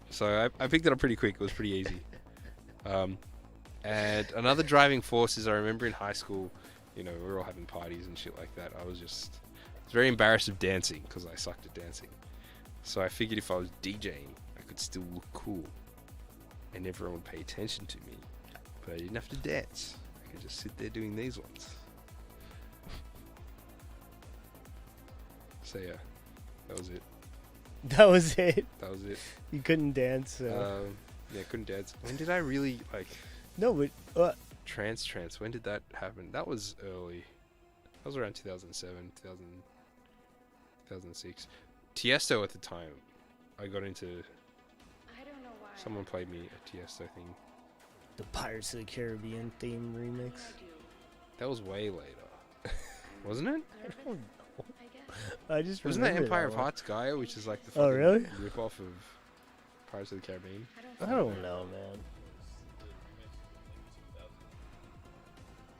So I picked it up pretty quick. It was pretty easy. And another driving force is I remember in high school, we were all having parties and shit like that. I was very embarrassed of dancing because I sucked at dancing. So I figured if I was DJing, I could still look cool. And everyone would pay attention to me. But I didn't have to dance. I could just sit there doing these ones. So yeah, that was it. That was it. That was it. You couldn't dance. So. Yeah, couldn't dance. When did I really No, but trance? When did that happen? That was early. That was around 2007, 2006. Tiesto at the time. I got into. Someone played me a Tiesto thing. the Pirates of the Caribbean theme remix. That was way later. wasn't it? I just Wasn't that remember Empire of one. Hearts Gaia, which is like the Oh, fucking really? rip-off of Pirates of the Caribbean? I don't know, man.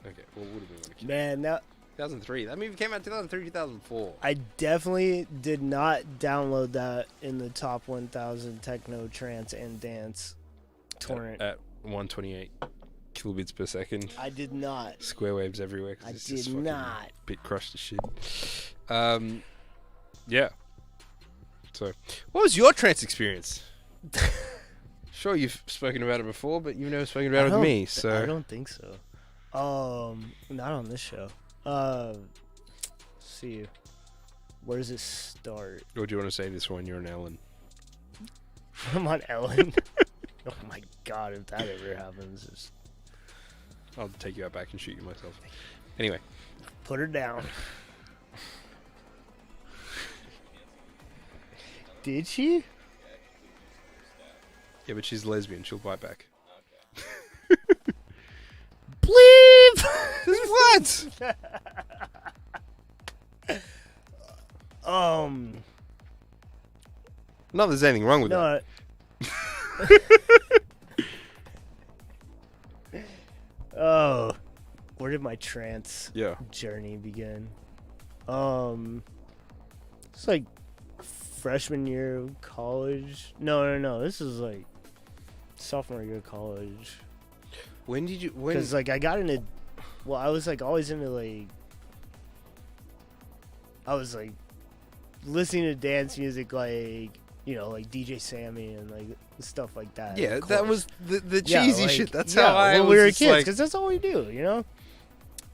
Okay, well, would have been when it came Man, now 2003. That movie came out 2003, 2004. I definitely did not download that in the top 1,000 techno, trance, and dance torrent. At 128 kilobits per second. I did not. Square waves everywhere. 'Cause I it's just did fucking not. Bit crushed to shit. Yeah. So, what was your trance experience? Sure, you've spoken about it before, but you've never spoken about it with me. So I don't think so. Not on this show. See, where does it start? or do you want to say this one? You're an Ellen. I'm on Ellen. Oh my god, if that ever happens, just I'll take you out back and shoot you myself. Anyway, put her down. Did she? yeah, but she's lesbian. She'll bite back. Bleep! What? Not that there's anything wrong with that. No. Oh, where did my trance Yeah. journey begin? It's like freshman year of college. No. This is like sophomore year of college. When did you? When? Because like I got into, well, I was like always into like, I was like listening to dance music, like, you know, like DJ Sammy and like stuff like that. Yeah, of that course. was the Yeah, cheesy like, shit. That's yeah, how I when was we were just kids, like- because that's all we do, you know.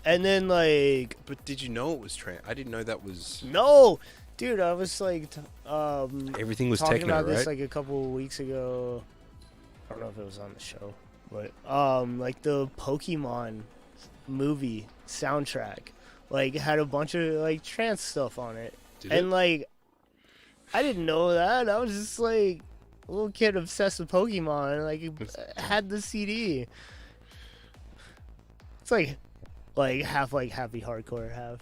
And then like, But did you know it was trance? I didn't know that was. no, dude, I was like, Everything was talking techno, about right? this like a couple of weeks ago. I don't know if it was on the show, but like the Pokemon movie soundtrack, like had a bunch of like trance stuff on it, Did and it? like I didn't know that. I was just like a little kid obsessed with Pokemon, and like had the CD. It's like half like happy hardcore, half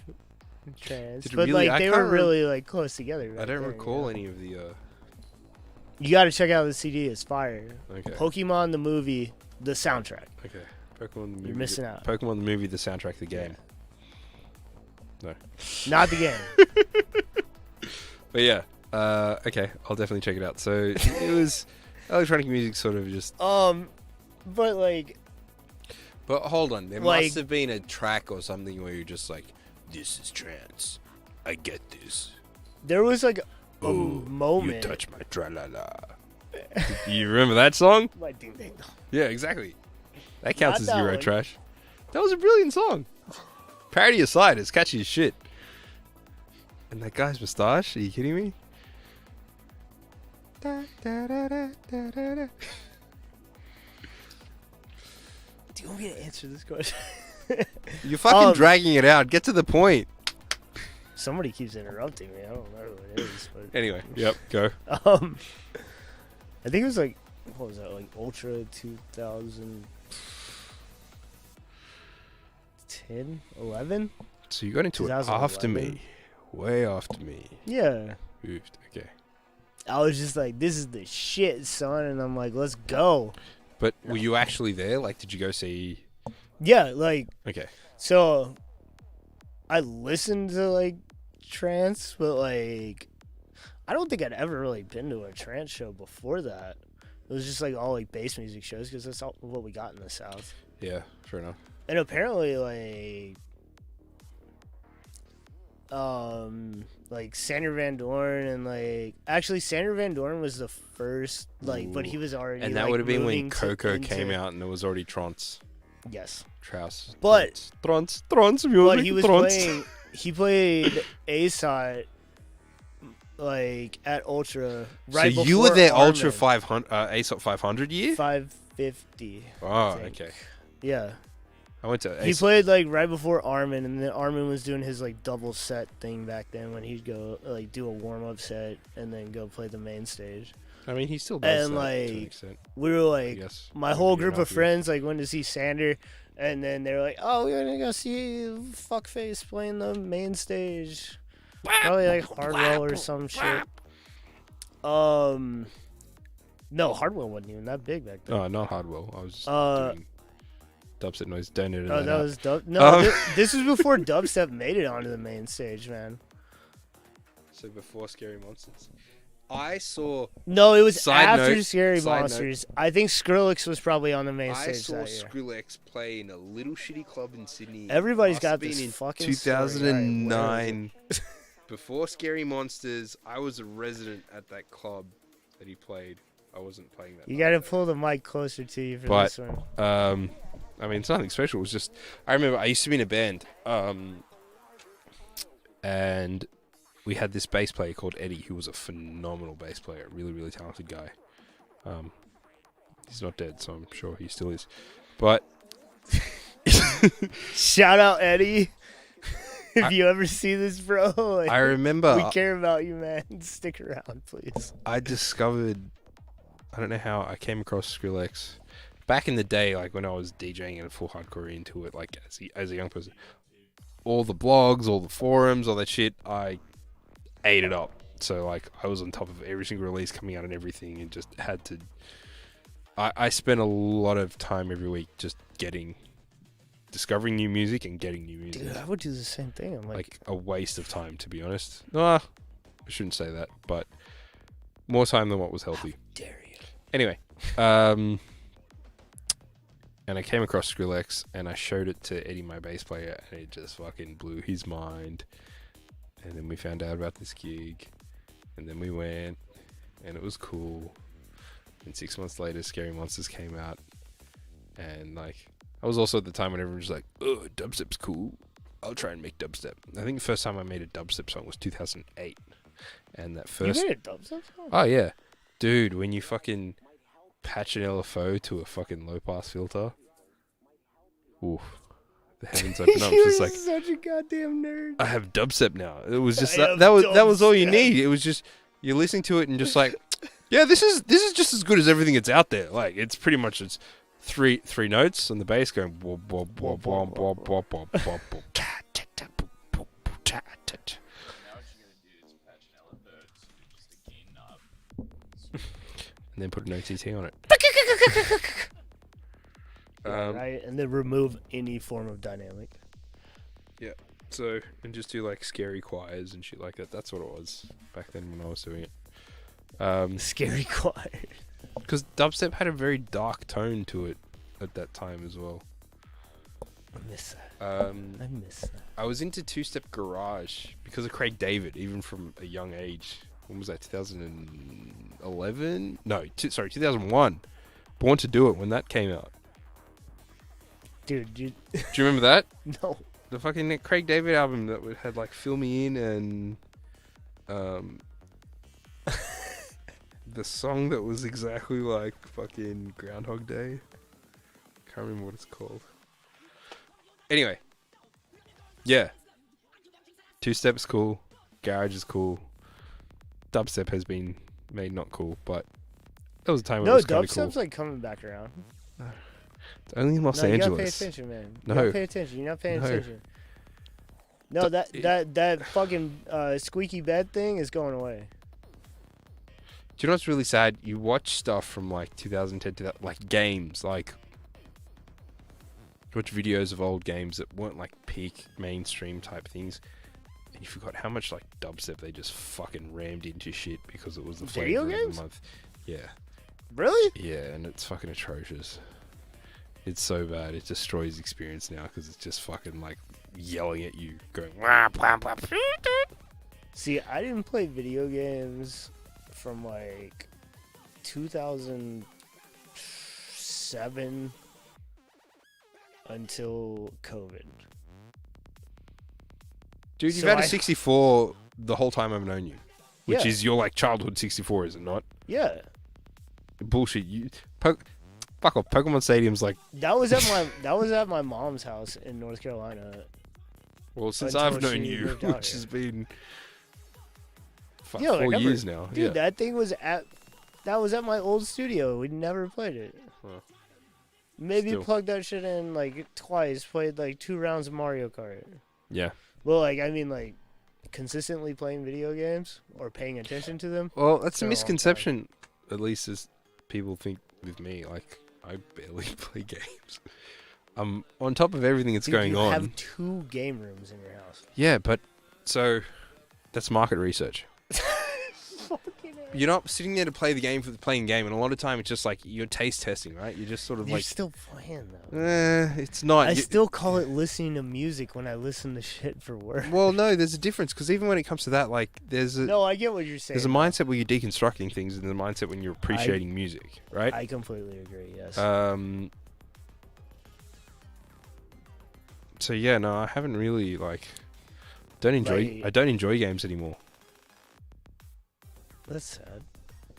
trance, Did it but really? like I they can't were rem- really like close together. I right don't there, recall you know? any of the. You got to check out the CD. It's fire. Okay. Pokemon the movie, the soundtrack. Okay. Pokemon the movie. You're missing out. Pokemon the movie, the soundtrack, the game. No. Not the game. But yeah. Okay. I'll definitely check it out. So it was electronic music, sort of just. But like, But hold on, there Like- must have been a track or something where you're just like, "This is trance. I get this." there was like a Ooh, moment. You touch my tra-la-la. Do you remember that song? My ding ding dong. Yeah, exactly. That counts Not as that Euro one. trash. That was a brilliant song. Parody aside, it's catchy as shit. And that guy's moustache, are you kidding me? Da, da, da, da, da, da, da. Do you want me to answer this question? You're fucking Um, dragging it out. Get to the point. Somebody keeps interrupting me. I don't know who it is, but Anyway, yep, go. I think it was like, what was that, like Ultra 2010, 11? So you got into it 2011. after me. Way after me. Yeah. Moved. Okay. I was just like, this is the shit, son, and I'm like, let's go. But were you actually there? Like, did you go see? Yeah, like, Okay. so I listened to like trance, but like I don't think I'd ever really been to a trance show before that. It was just like all like bass music shows because that's all what we got in the South. Yeah, fair enough. And apparently like Sander Van Dorn and like actually Sander Van Dorn was the first like, but he was already And that like, would have been when moving to- Coco into- came out and there was already Trance. Yes, Trouse. But- Trance music. but he was Trance. playing. He played ASOT like at Ultra right so before you were there Armin. Ultra 500, ASOP 500 year? 550. Oh, think. okay. Yeah, I went to he ASOP. played like right before Armin, and then Armin was doing his like double set thing back then when he'd go like do a warm up set and then go play the main stage. I mean, he still does and, that to an like, extent, We were I like guess. my whole Maybe group not of you. friends like went to see Sander, And then they're like, "Oh, we're gonna go see Fuckface playing the main stage, probably like Hardwell or some shit." No, Hardwell wasn't even that big back then. Oh, not Hardwell. I was just doing dubstep noise. Don't edit Oh, that that out. was dub. No, this was before dubstep made it onto the main stage, man. So before Scary Monsters, I saw. No, it was Side after note- Scary side Monsters. I think Skrillex was probably on the main I stage saw that year. Skrillex play in a little shitty club in Sydney. Everybody's Must got have been this in fucking story. All right, where is it? 2009. Before Scary Monsters, I was a resident at that club that he played. I wasn't playing that. You night, gotta though. pull the mic closer to you for But- this one. I mean, it's nothing special. It was just, I remember I used to be in a band, and we had this bass player called Eddie, who was a phenomenal bass player, really, really talented guy. He's not dead, so I'm sure he still is. But Shout out Eddie. If you ever see this, bro, like, I remember we care about you, man. Stick around, please. I discovered, I don't know how I came across Skrillex back in the day, like when I was DJing and full hardcore into it, like as a young person. All the blogs, all the forums, all that shit, I ate it up. So like I was on top of every single release coming out and everything, and just had to. I spent a lot of time every week just discovering new music and getting new music. Dude, I would do the same thing. I'm Like a waste of time, to be honest. I shouldn't say that, but more time than what was healthy. dare you? Anyway, and I came across Skrillex and I showed it to Eddie, my bass player, and it just fucking blew his mind. And then we found out about this gig, and then we went, and it was cool. And 6 months later, Scary Monsters came out, and like I was also at the time when everyone was like, "Oh, dubstep's cool. I'll try and make dubstep." I think the first time I made a dubstep song was 2008, and that first. You made a dubstep song? Oh yeah, dude, when you fucking patch an LFO to a fucking low pass filter, oof, the heavens open up. You're It's just like such a goddamn nerd. I have dubstep now. It was just I have that was all you dubstep. need. It was just you're listening to it and just like, yeah, this is just as good as everything that's out there. Like it's pretty much it's three notes on the bass going. Wop, wop, wop, wop, wop, wop, wop, wop, wop, ta, ta, ta, boop, boop, boop, ta, ta, ta. Now what you're gonna do is patch an LFO to just a gain knob. And then put an OTT on it. Right, and then remove any form of dynamic. So, and just do like scary choirs and shit like that. That's what it was back then when I was doing it. Scary choir. Because dubstep had a very dark tone to it at that time as well. I miss that. I miss that. I was into two-step garage because of Craig David, even from a young age. When was that? 2011? No, 2001. Born to Do It when that came out. Dude, Do you remember that? no. The fucking Craig David album that had like Fill Me In and the song that was exactly like fucking Groundhog Day. Can't remember what it's called. Anyway. Yeah. Two-step is cool. Garage is cool. Dubstep has been made not cool, but there was a time when it No, was kind of cool. dubstep's like coming back around. It's only in Los No, you gotta pay Angeles. attention, man. You No. gotta pay attention. You're not paying No. attention. No, that fucking squeaky bed thing is going away. Do you know what's really sad? You watch stuff from like 2010 to that, like games, like watch videos of old games that weren't like peak mainstream type things, and you forgot how much like dubstep they just fucking rammed into shit because it was the Video flavor of games? the month. Yeah, Really? yeah, and it's fucking atrocious. It's so bad. It destroys the experience now because it's just fucking like yelling at you, going. Wah, wah, wah. See, I didn't play video games from like 2007 until COVID. Dude, you've So had a I- 64 the whole time I've known you, which Yeah. is your like childhood 64, is it not? Yeah, Bullshit. Fuck off. Pokemon Stadium's like, that was at my mom's house in North Carolina. well, since Until I've known she you, moved out which here. has been Yeah, I 4 remember. years now. Dude, yeah. that was at my old studio. We never played it. Huh. Maybe Still. plug that shit in like twice. Played like 2 rounds of Mario Kart. Yeah. Well, like I mean, like consistently playing video games or paying attention to them. Well, that's For a a long misconception, at least as people think with me. Like, I barely play games. On top of everything that's Dude, going you on. have 2 game rooms in your house. Yeah, but so that's market research. You're not sitting there to play the game for the playing game, and a lot of time it's just like you're taste testing, right? You're just sort of You're like, still playing though. it's not. I You- still call it listening to music when I listen to shit for work. well, no, there's a difference because even when it comes to that, like, there's a No, I get what you're saying. there's a mindset where you're deconstructing things, and there's a mindset when you're appreciating music, right? I completely agree. Yes. So yeah, no, I haven't really like. Don't enjoy. Like- I don't enjoy games anymore. That's sad.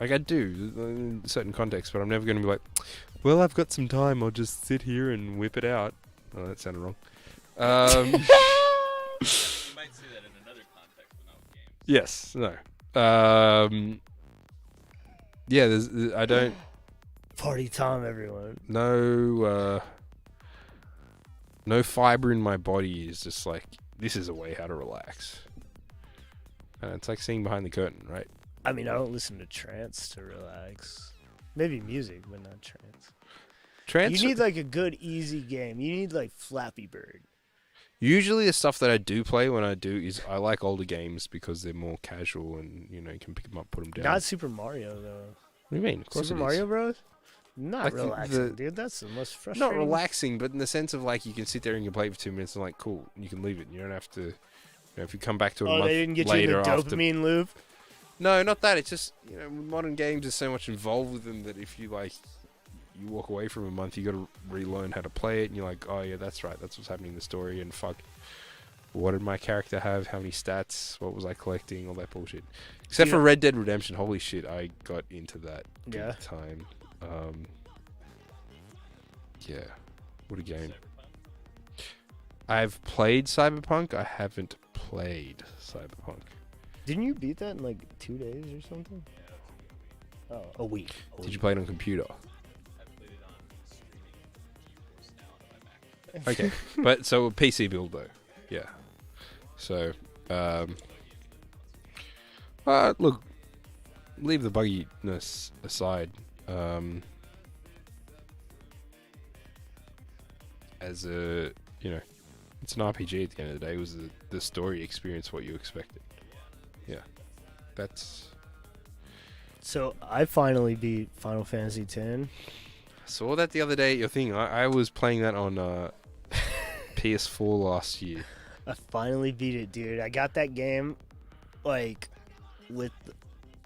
Like I do in certain contexts, but I'm never going to be like, well, I've got some time. I'll just sit here and whip it out. Oh, that sounded wrong. You might say that in another context, but not with games. Yes. No. Yeah. I don't. Party time, everyone. No. No fiber in my body is just like this is a way how to relax. And it's like seeing behind the curtain, right? I mean, I don't listen to trance to relax. Maybe music, but not trance. Trance. You need like a good, easy game. You need like Flappy Bird. Usually the stuff that I do play when I do is I like older games because they're more casual and you can pick them up, put them down. Not Super Mario though. What do you mean? Of course Super it is. Mario Bros. Not Like relaxing, dude. That's the most frustrating. Not relaxing, but in the sense of like you can sit there and you play for 2 minutes and like cool, and you can leave it. And you don't have to. If you come back to it a Oh, month they didn't get you later the after. dopamine loop. No, not that. It's just with modern games, there's so much involved with them that if you you walk away from a month, you got to relearn how to play it, and you're like, oh yeah, that's right, that's what's happening in the story, and fuck, what did my character have? How many stats? What was I collecting? All that bullshit. Except Yeah. for Red Dead Redemption, holy shit, I got into that big Yeah. time. Yeah, what a game. I've played Cyberpunk. I haven't played Cyberpunk. Didn't you beat that in like 2 days or something? Oh, a week. Did you play it on computer? I played it on streaming GeForce Now on my Mac. Okay, but so a PC build though, yeah. So, look, leave the bugginess aside. As a it's an RPG at the end of the day. It was the story experience what you expected. Yeah, that's. So I finally beat Final Fantasy X. I saw that the other day. Your thing. I was playing that on PS4 last year. I finally beat it, dude. I got that game, like,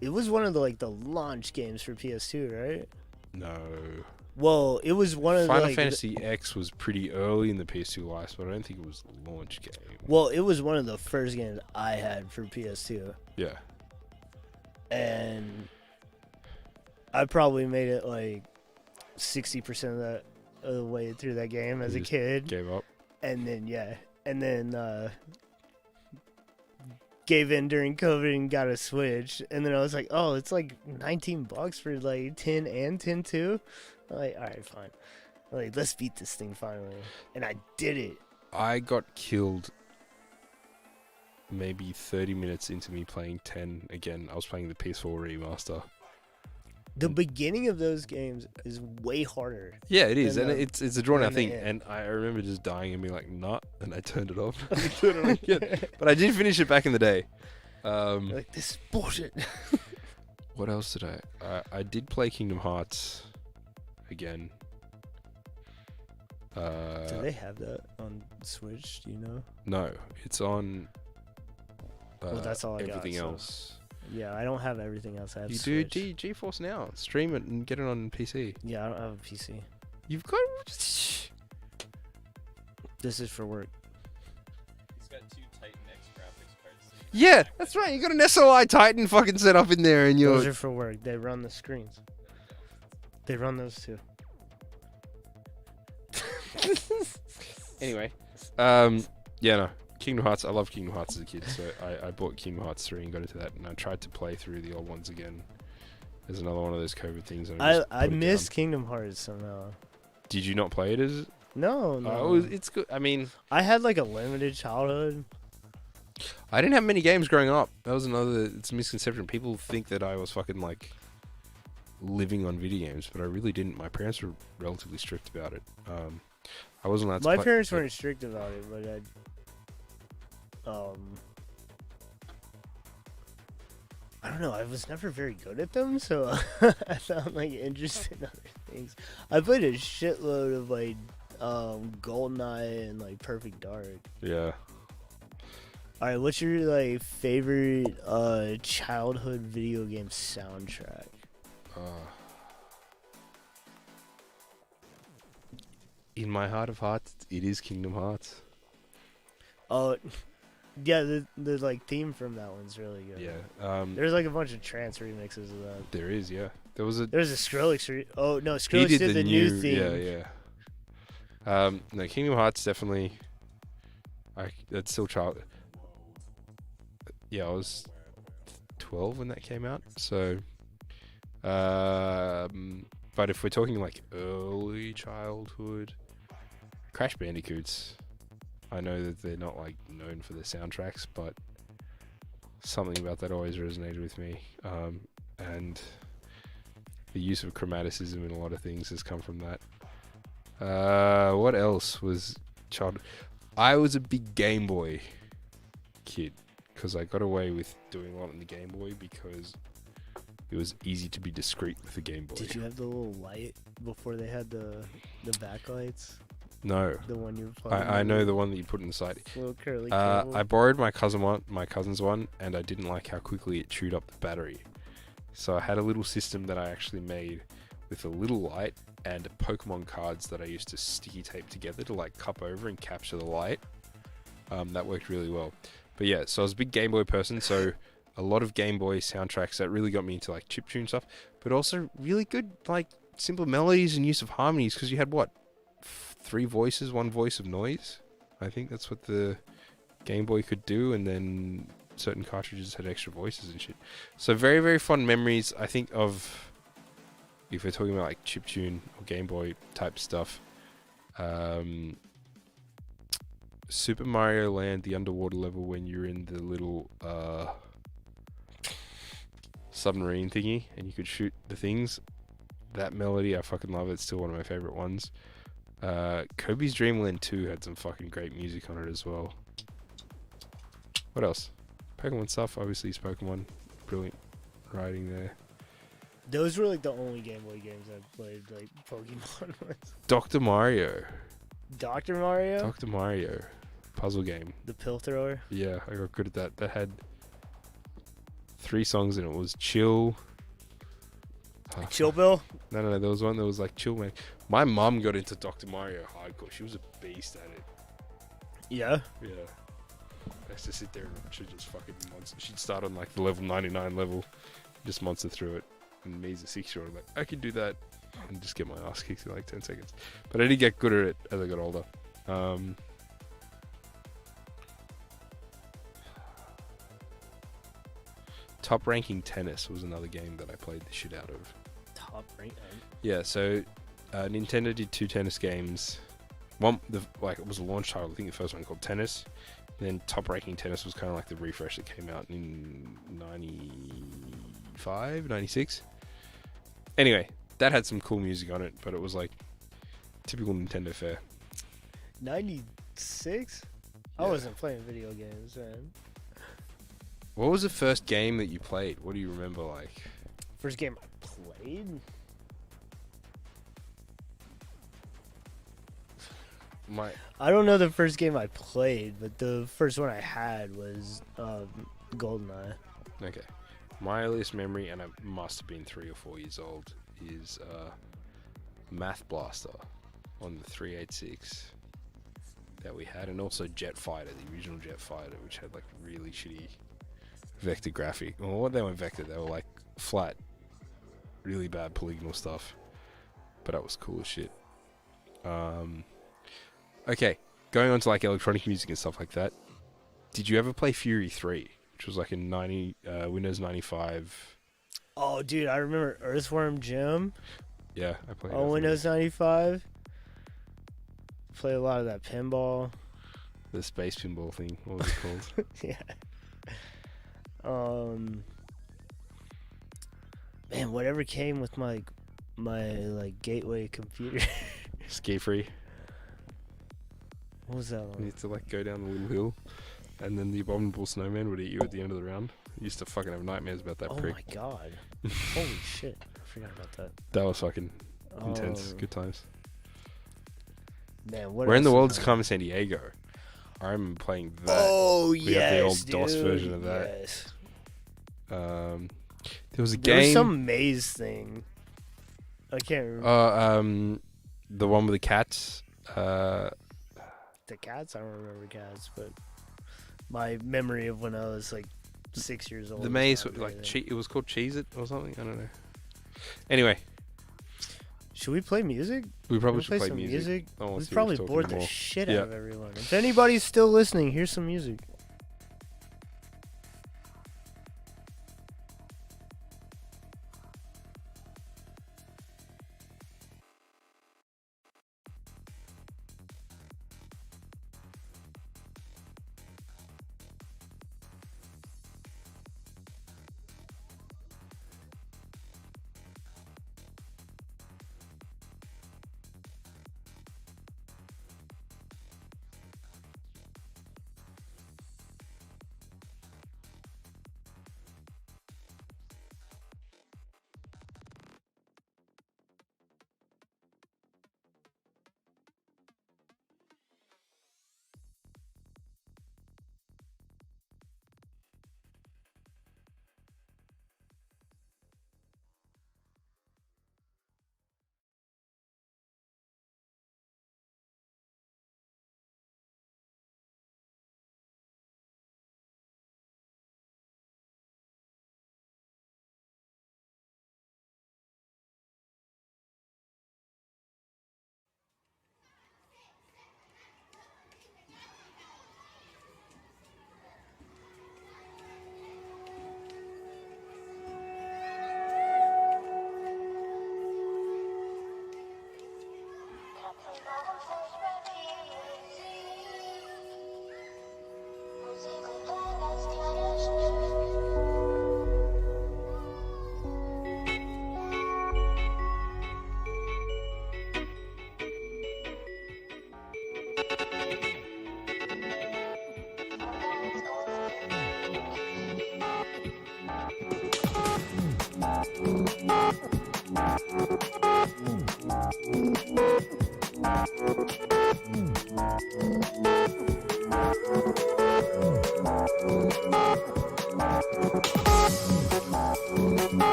it was one of the launch games for PS2, right? No. Well, it was one of Final the Fantasy X was pretty early in the PS2 life, but I don't think it was the launch game. well, it was one of the first games I had for PS2, Yeah. and I probably made it like 60% of the way through that game as You a just kid, Gave up. and then gave in during COVID and got a Switch, and then I was like, oh, it's like $19 for like 10 and 10 too. I'm like, all right, fine. I'm like, let's beat this thing finally, and I did it. I got killed maybe 30 minutes into me playing 10 again. I was playing the PS4 remaster. The beginning of those games is way harder. Yeah, it is, And, and it's a drawn out and the thing. end. And I remember just dying and being like, "Nah," and I turned it off. I turned it on again. But I did finish it back in the day. Like, this is bullshit. What else did I did play Kingdom Hearts again. Do they have that on Switch? Do you know? No, it's on. Well, that's all I got, everything so- else. Yeah, I don't have everything else. I have You Switch. do GeForce Now. Stream it and get it on PC. Yeah, I don't have a PC. You've got. This is for work. He's got 2 Titan X graphics cards. Yeah, that's right. You got an SOI Titan fucking set up in there, and Those you're. are for work. They run the screens. They run those too. Anyway, yeah, no. Kingdom Hearts. I love Kingdom Hearts as a kid, so I bought Kingdom Hearts 3 and got into that, and I tried to play through the old ones again. There's another one of those COVID things. And I just put it miss down. Kingdom Hearts somehow. Did you not play it as? No, no. It's good. I mean, I had like a limited childhood. I didn't have many games growing up. That was another. It's a misconception. People think that I was fucking like living on video games, but I really didn't. My parents were relatively strict about it. I wasn't allowed to My play. parents weren't strict about it, but I don't know. I was never very good at them, so I found like interest in other things. I played a shitload of like GoldenEye and like Perfect Dark. Yeah. All right, what's your like favorite childhood video game soundtrack? In my heart of hearts, it is Kingdom Hearts. Oh, yeah, the like theme from that one's really good. Yeah. There's like a bunch of trance remixes of that. There is. Yeah. There was a. There's a Skrillex. Oh no, He Skrillex did the new theme. Yeah. No, Kingdom Hearts definitely. That's still child. Yeah, I was 12 when that came out. So, but if we're talking like early childhood, Crash Bandicoots. I know that they're not like known for their soundtracks, but something about that always resonated with me. And the use of chromaticism in a lot of things has come from that. What else was child? I was a big Game Boy kid because I got away with doing a lot on the Game Boy because it was easy to be discreet with the Game Boy. Did you have the little light before they had the backlights? No. The one you were playing. I know the one that you put in the side. Little curly I borrowed my cousin's one, and I didn't like how quickly it chewed up the battery. So I had a little system that I actually made with a little light and Pokemon cards that I used to sticky tape together to like cup over and capture the light. That worked really well. But yeah, so I was a big Game Boy person, so a lot of Game Boy soundtracks that really got me into like chiptune stuff, but also really good like simple melodies and use of harmonies because you had what? 3 voices, 1 voice of noise. I think that's what the Game Boy could do, and then certain cartridges had extra voices and shit. So very, very fond memories, I think, of if we're talking about like chiptune or Game Boy type stuff. Super Mario Land, the underwater level when you're in the little submarine thingy and you could shoot the things. That melody, I fucking love it. It's still one of my favorite ones. Kirby's Dream Land 2 had some fucking great music on it as well. What else? Pokemon stuff, obviously it's Pokemon. Brilliant writing there. Those were like the only Game Boy games I played, like Pokemon ones. Dr. Mario. Dr. Mario? Dr. Mario. Puzzle game. The pill thrower? Yeah, I got good at that. That had 3 songs in it. It was Chill. Chill Bill? No, there was one that was like Chill Man. My mum got into Dr. Mario hardcore. She was a beast at it. Yeah. Yeah. I used to sit there and watch her just fucking monster. She'd start on like the level 99 level, just monster through it. And me as a 6-year-old, like, I could do that and just get my ass kicked in like 10 seconds. But I did get good at it as I got older. Top Ranking Tennis was another game that I played the shit out of. Top rank. Yeah, so Nintendo did 2 tennis games. One, it was a launch title. I think the first one called Tennis. Then Top Ranking Tennis was kind of like the refresh that came out in 95, 96. Anyway, that had some cool music on it, but it was like typical Nintendo fare. 96? Yeah. I wasn't playing video games, man. What was the first game that you played? What do you remember like? First game I played? I don't know the first game I played, but the first one I had was GoldenEye. Okay. My earliest memory, and I must have been 3 or 4 years old, is Math Blaster on the 386 that we had, and also Jet Fighter, the original Jet Fighter, which had like really shitty vector graphic. Well, what they weren't vector, they were like flat, really bad polygonal stuff. But that was cool as shit. Okay, going on to like electronic music and stuff like that. Did you ever play Fury 3, which was like a Windows 95? Oh, dude, I remember Earthworm Jim Yeah, I played. on Windows 95. Play a lot of that pinball. The space pinball thing. What was it called? Yeah. Man, whatever came with my like gateway computer. Ski free. What was that You one? need to like go down the little hill, and then the abominable snowman would eat you at the end of the round. I used to fucking have nightmares about that Oh prick. my god. Holy shit. I forgot about that. That was fucking intense. Um, Good times. Man, what We're in the else world's was on? Carmen San Diego. I remember playing that. Oh, We yes, have the old dude. DOS version of that. Yes. There was a There was game. some maze thing. I can't remember. The one with the cats. The cats? I don't remember cats, but my memory of when I was like 6 years old. The is maze, not like very- it was called Cheese It or something. I don't know. Anyway, Should we play music? we probably Should we should play some music. I wanna We see who's probably talking bored the more. shit Yeah. out of everyone. If anybody's still listening, here's some music.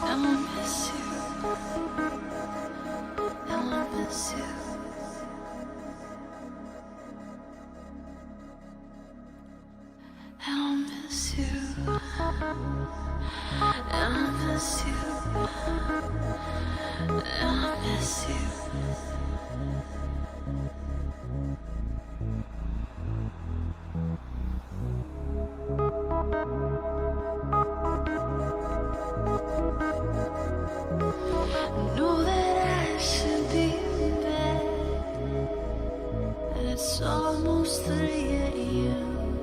I miss you. I miss you. I miss you. I miss you. I miss you. Know that I should be in bed. It's almost 3 a.m.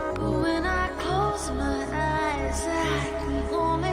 But when I close my eyes, I can only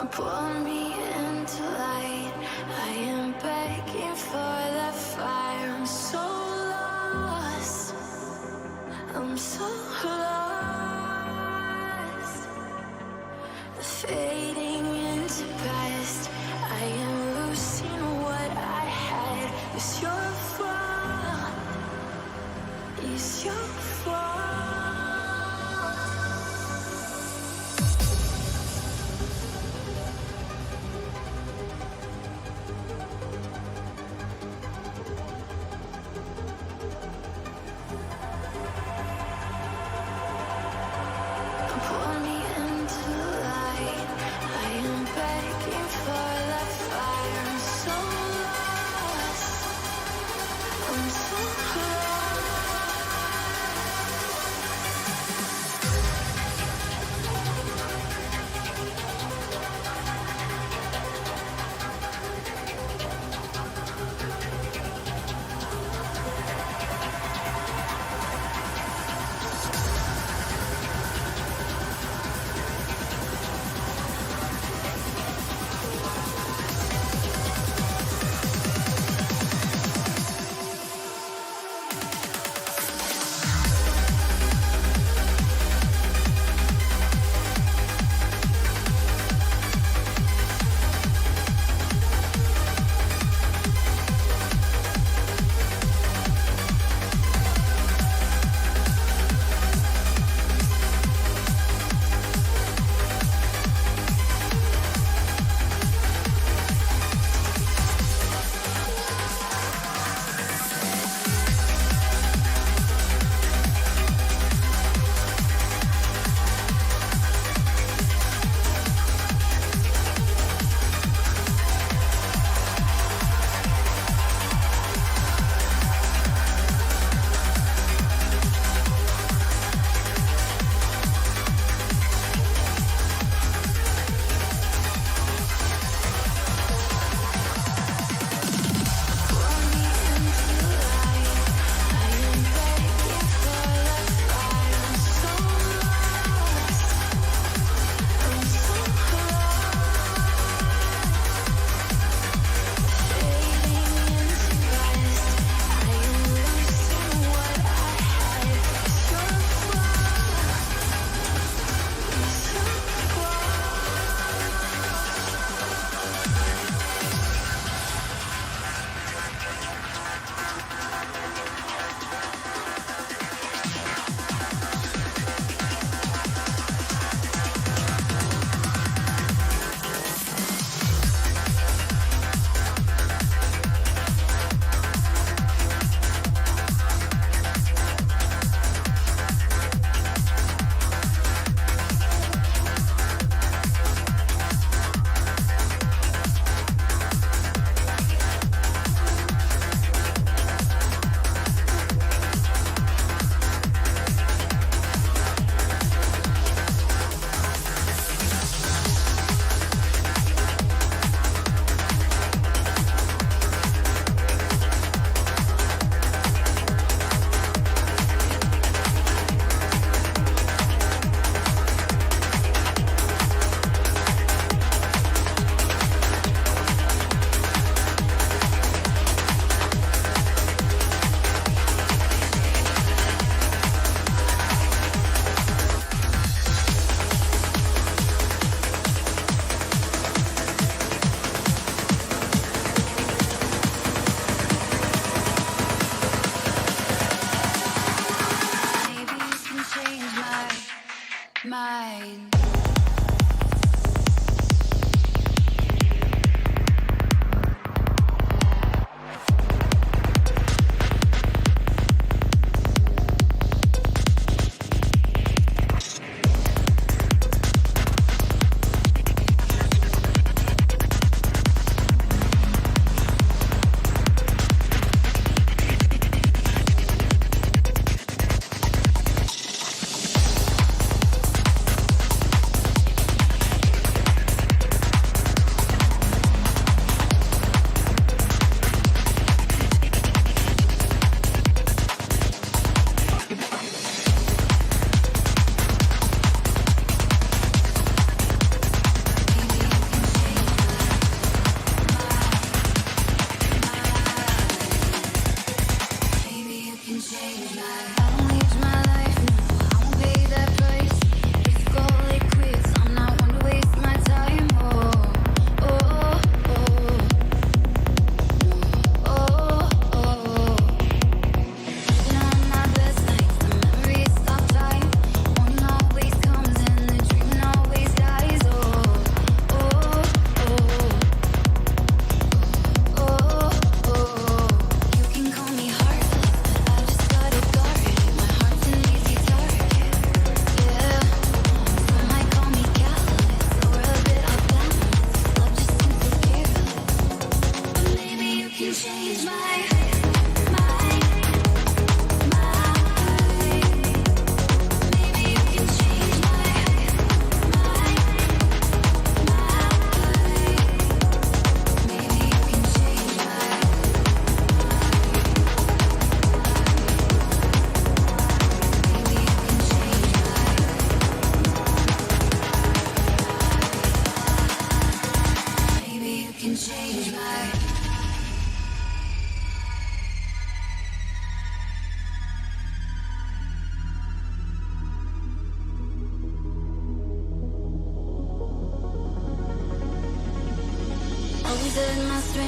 pull me into light. I am begging for the fire. I'm so lost. I'm so lost. Fading into past. I am losing what I had. It's your fault. It's your fault.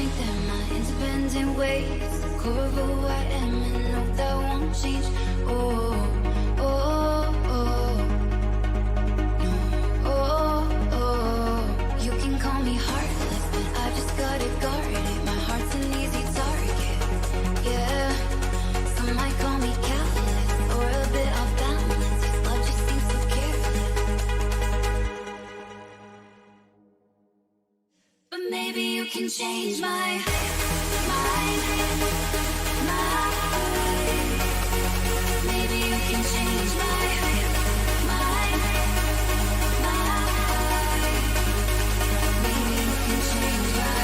strength and my independent ways. Core of who I am and no, that won't change. Oh, oh, oh, no, oh, oh. You can call me heartless, but I just got it guarded. My heart's an easy target, yeah. Some might call me callous or a bit off balance. This love just seems so careless. But maybe you can change my mind. Maybe you can change my mind. Maybe you can change my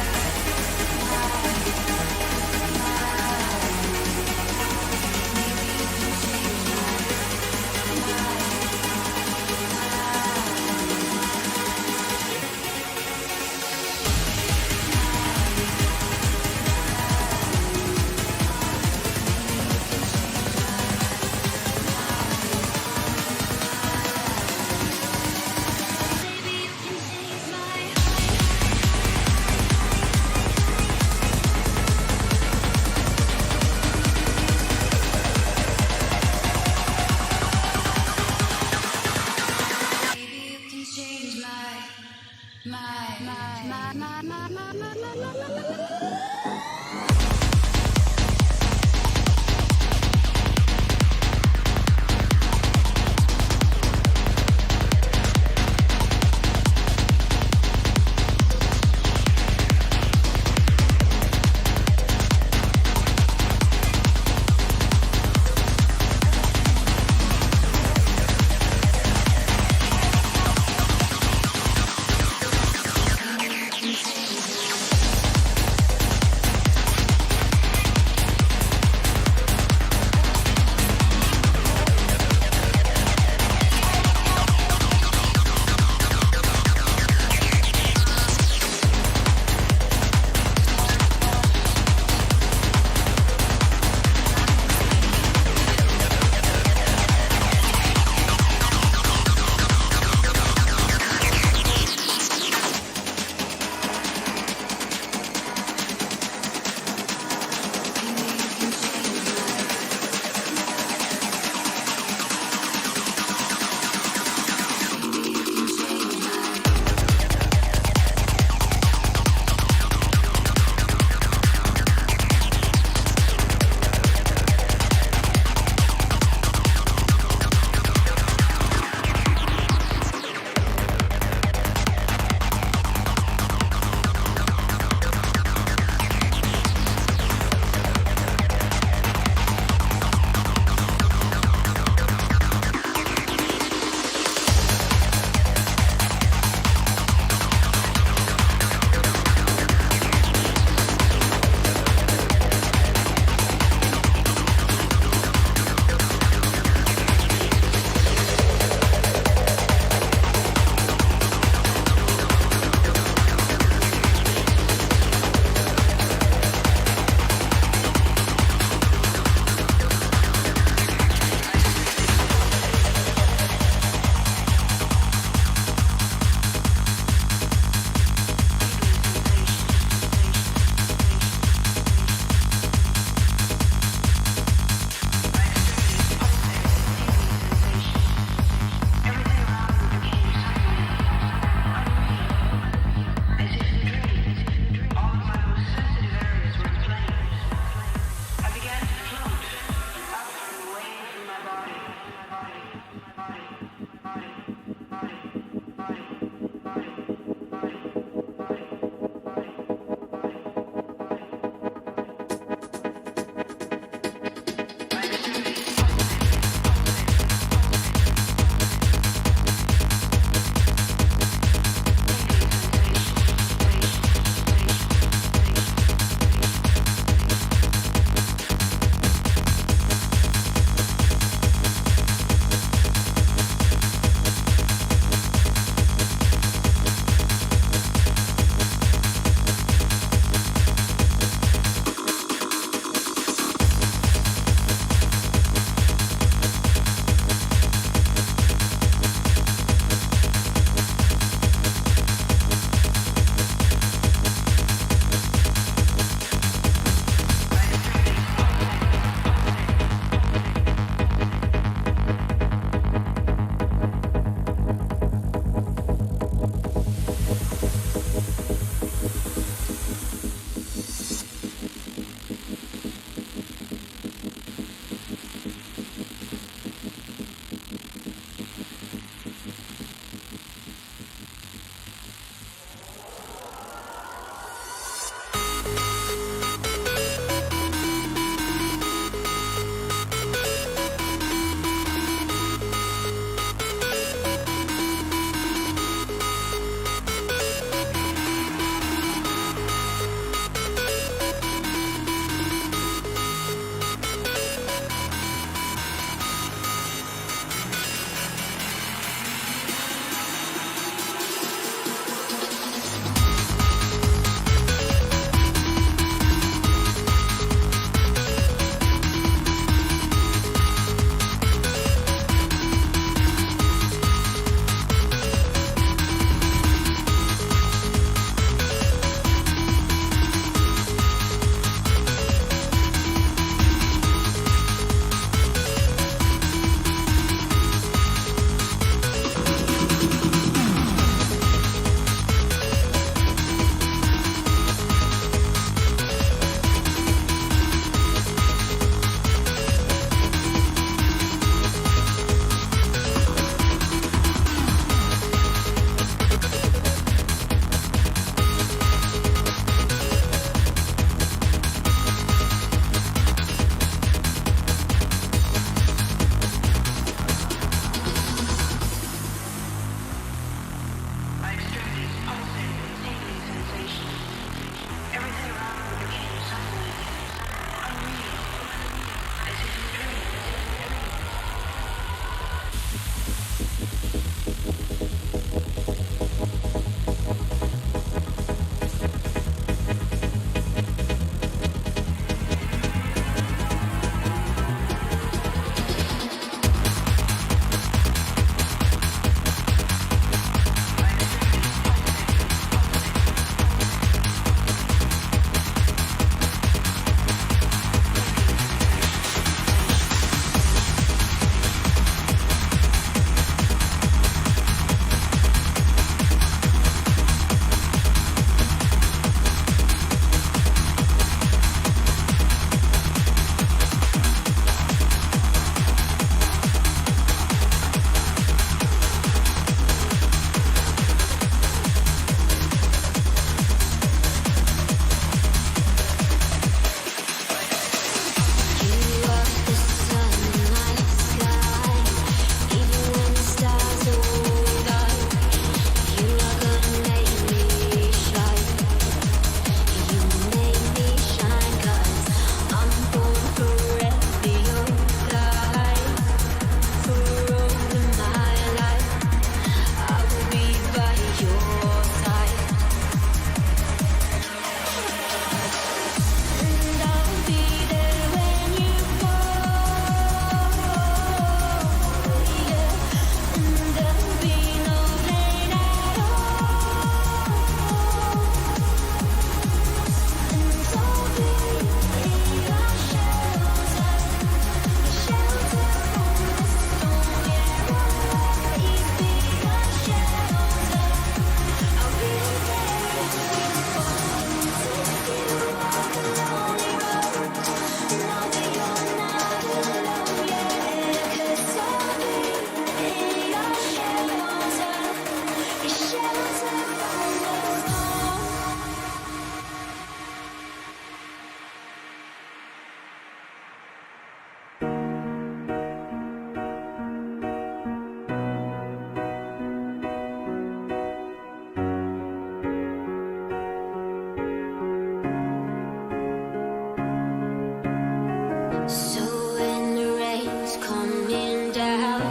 So when the rain's coming down,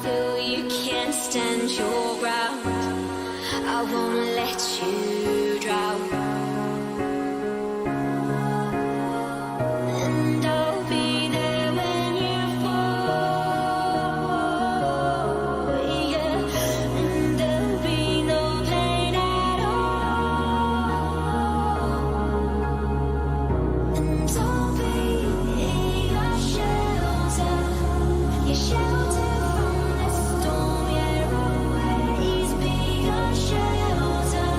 though you can't stand your ground, I won't let you drown. And I'll be there when you fall, yeah. And there'll be no pain at all. And I'll be your shelter from the storm. Yeah, always be your shelter.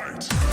fight!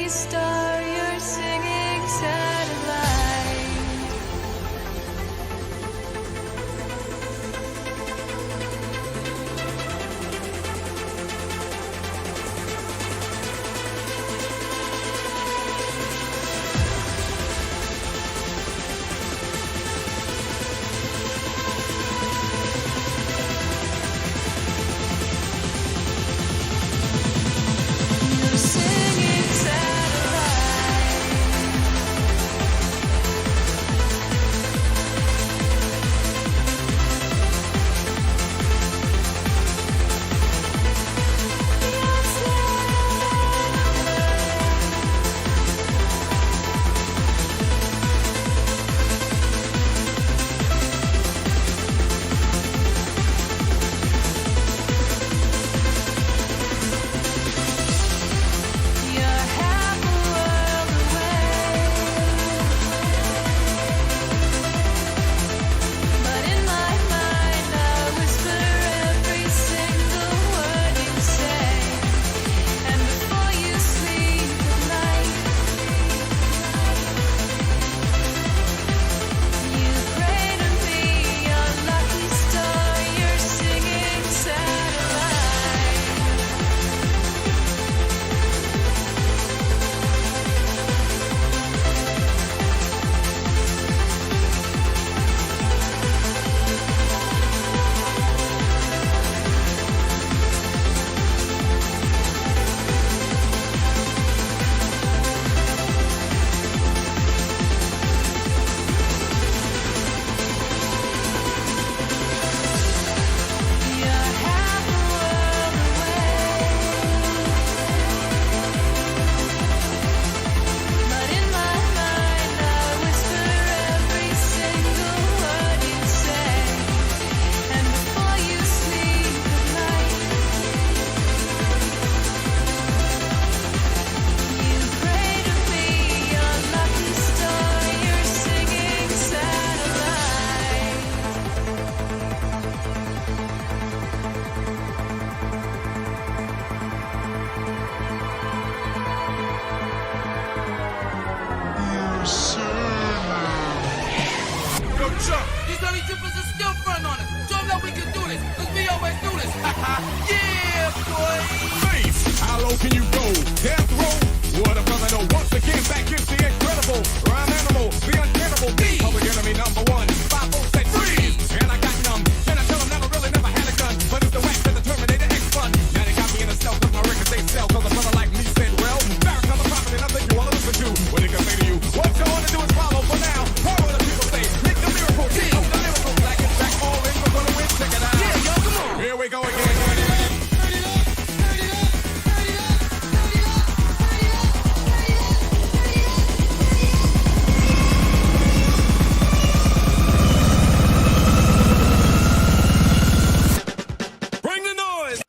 lucky star, you're singing satellite. You're singing You're half a world away, but in my mind I whisper every single word you say. And before you sleep at night, you pray to me, your lucky star, you're singing satellite. You're half a world away, but in my mind I whisper every single word you say. And before you sleep at night, you pray to me, your lucky star, you're singing satellite. Yo, Chuck, these honey drippers are still front on us. Show 'em that we can do this, 'cause we always do this. Yeah, boy. Face, how low can you go? Death row? What a brother know. Once again, back is the incredible rhyme animal, the uncannibal D. Public enemy number one. 5-0 said freeze, and I got numb. And I tell them never really never had a gun, but it's the wax that the Terminator X fun. Now they got me in a cell 'cause my records they sell. 'Cause a brother like me said, well, Farrakhan the prophet, and nothing you wanna listen to. What he can say to you? What you wanna do is follow for now. Power the people say, make the miracle. Oh, the miracle, black is back, all in, we're gonna win. Check it out. Yeah, yo, come on. Here we go again. Bring the noise.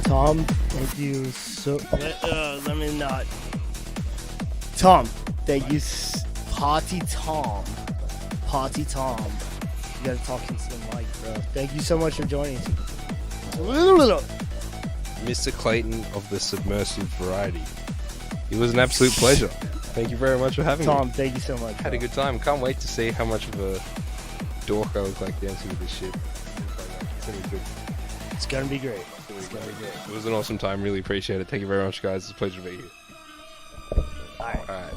Tom, thank you so. Let me not. Tom, thank you, Potty Tom. Potty Tom. You gotta talk into the mic, bro. Thank you so much for joining us. Mr. Clayton of the submersive variety. It was an absolute pleasure. Thank you very much for having me. Tom, thank you so much. Had a bro. good time. Can't wait to see how much of a dork I look like dancing with this shit. It's gonna be good. It's gonna be great. It's gonna be great. It was an awesome time. Really appreciate it. Thank you very much, guys. It's a pleasure to be here. All right. All right.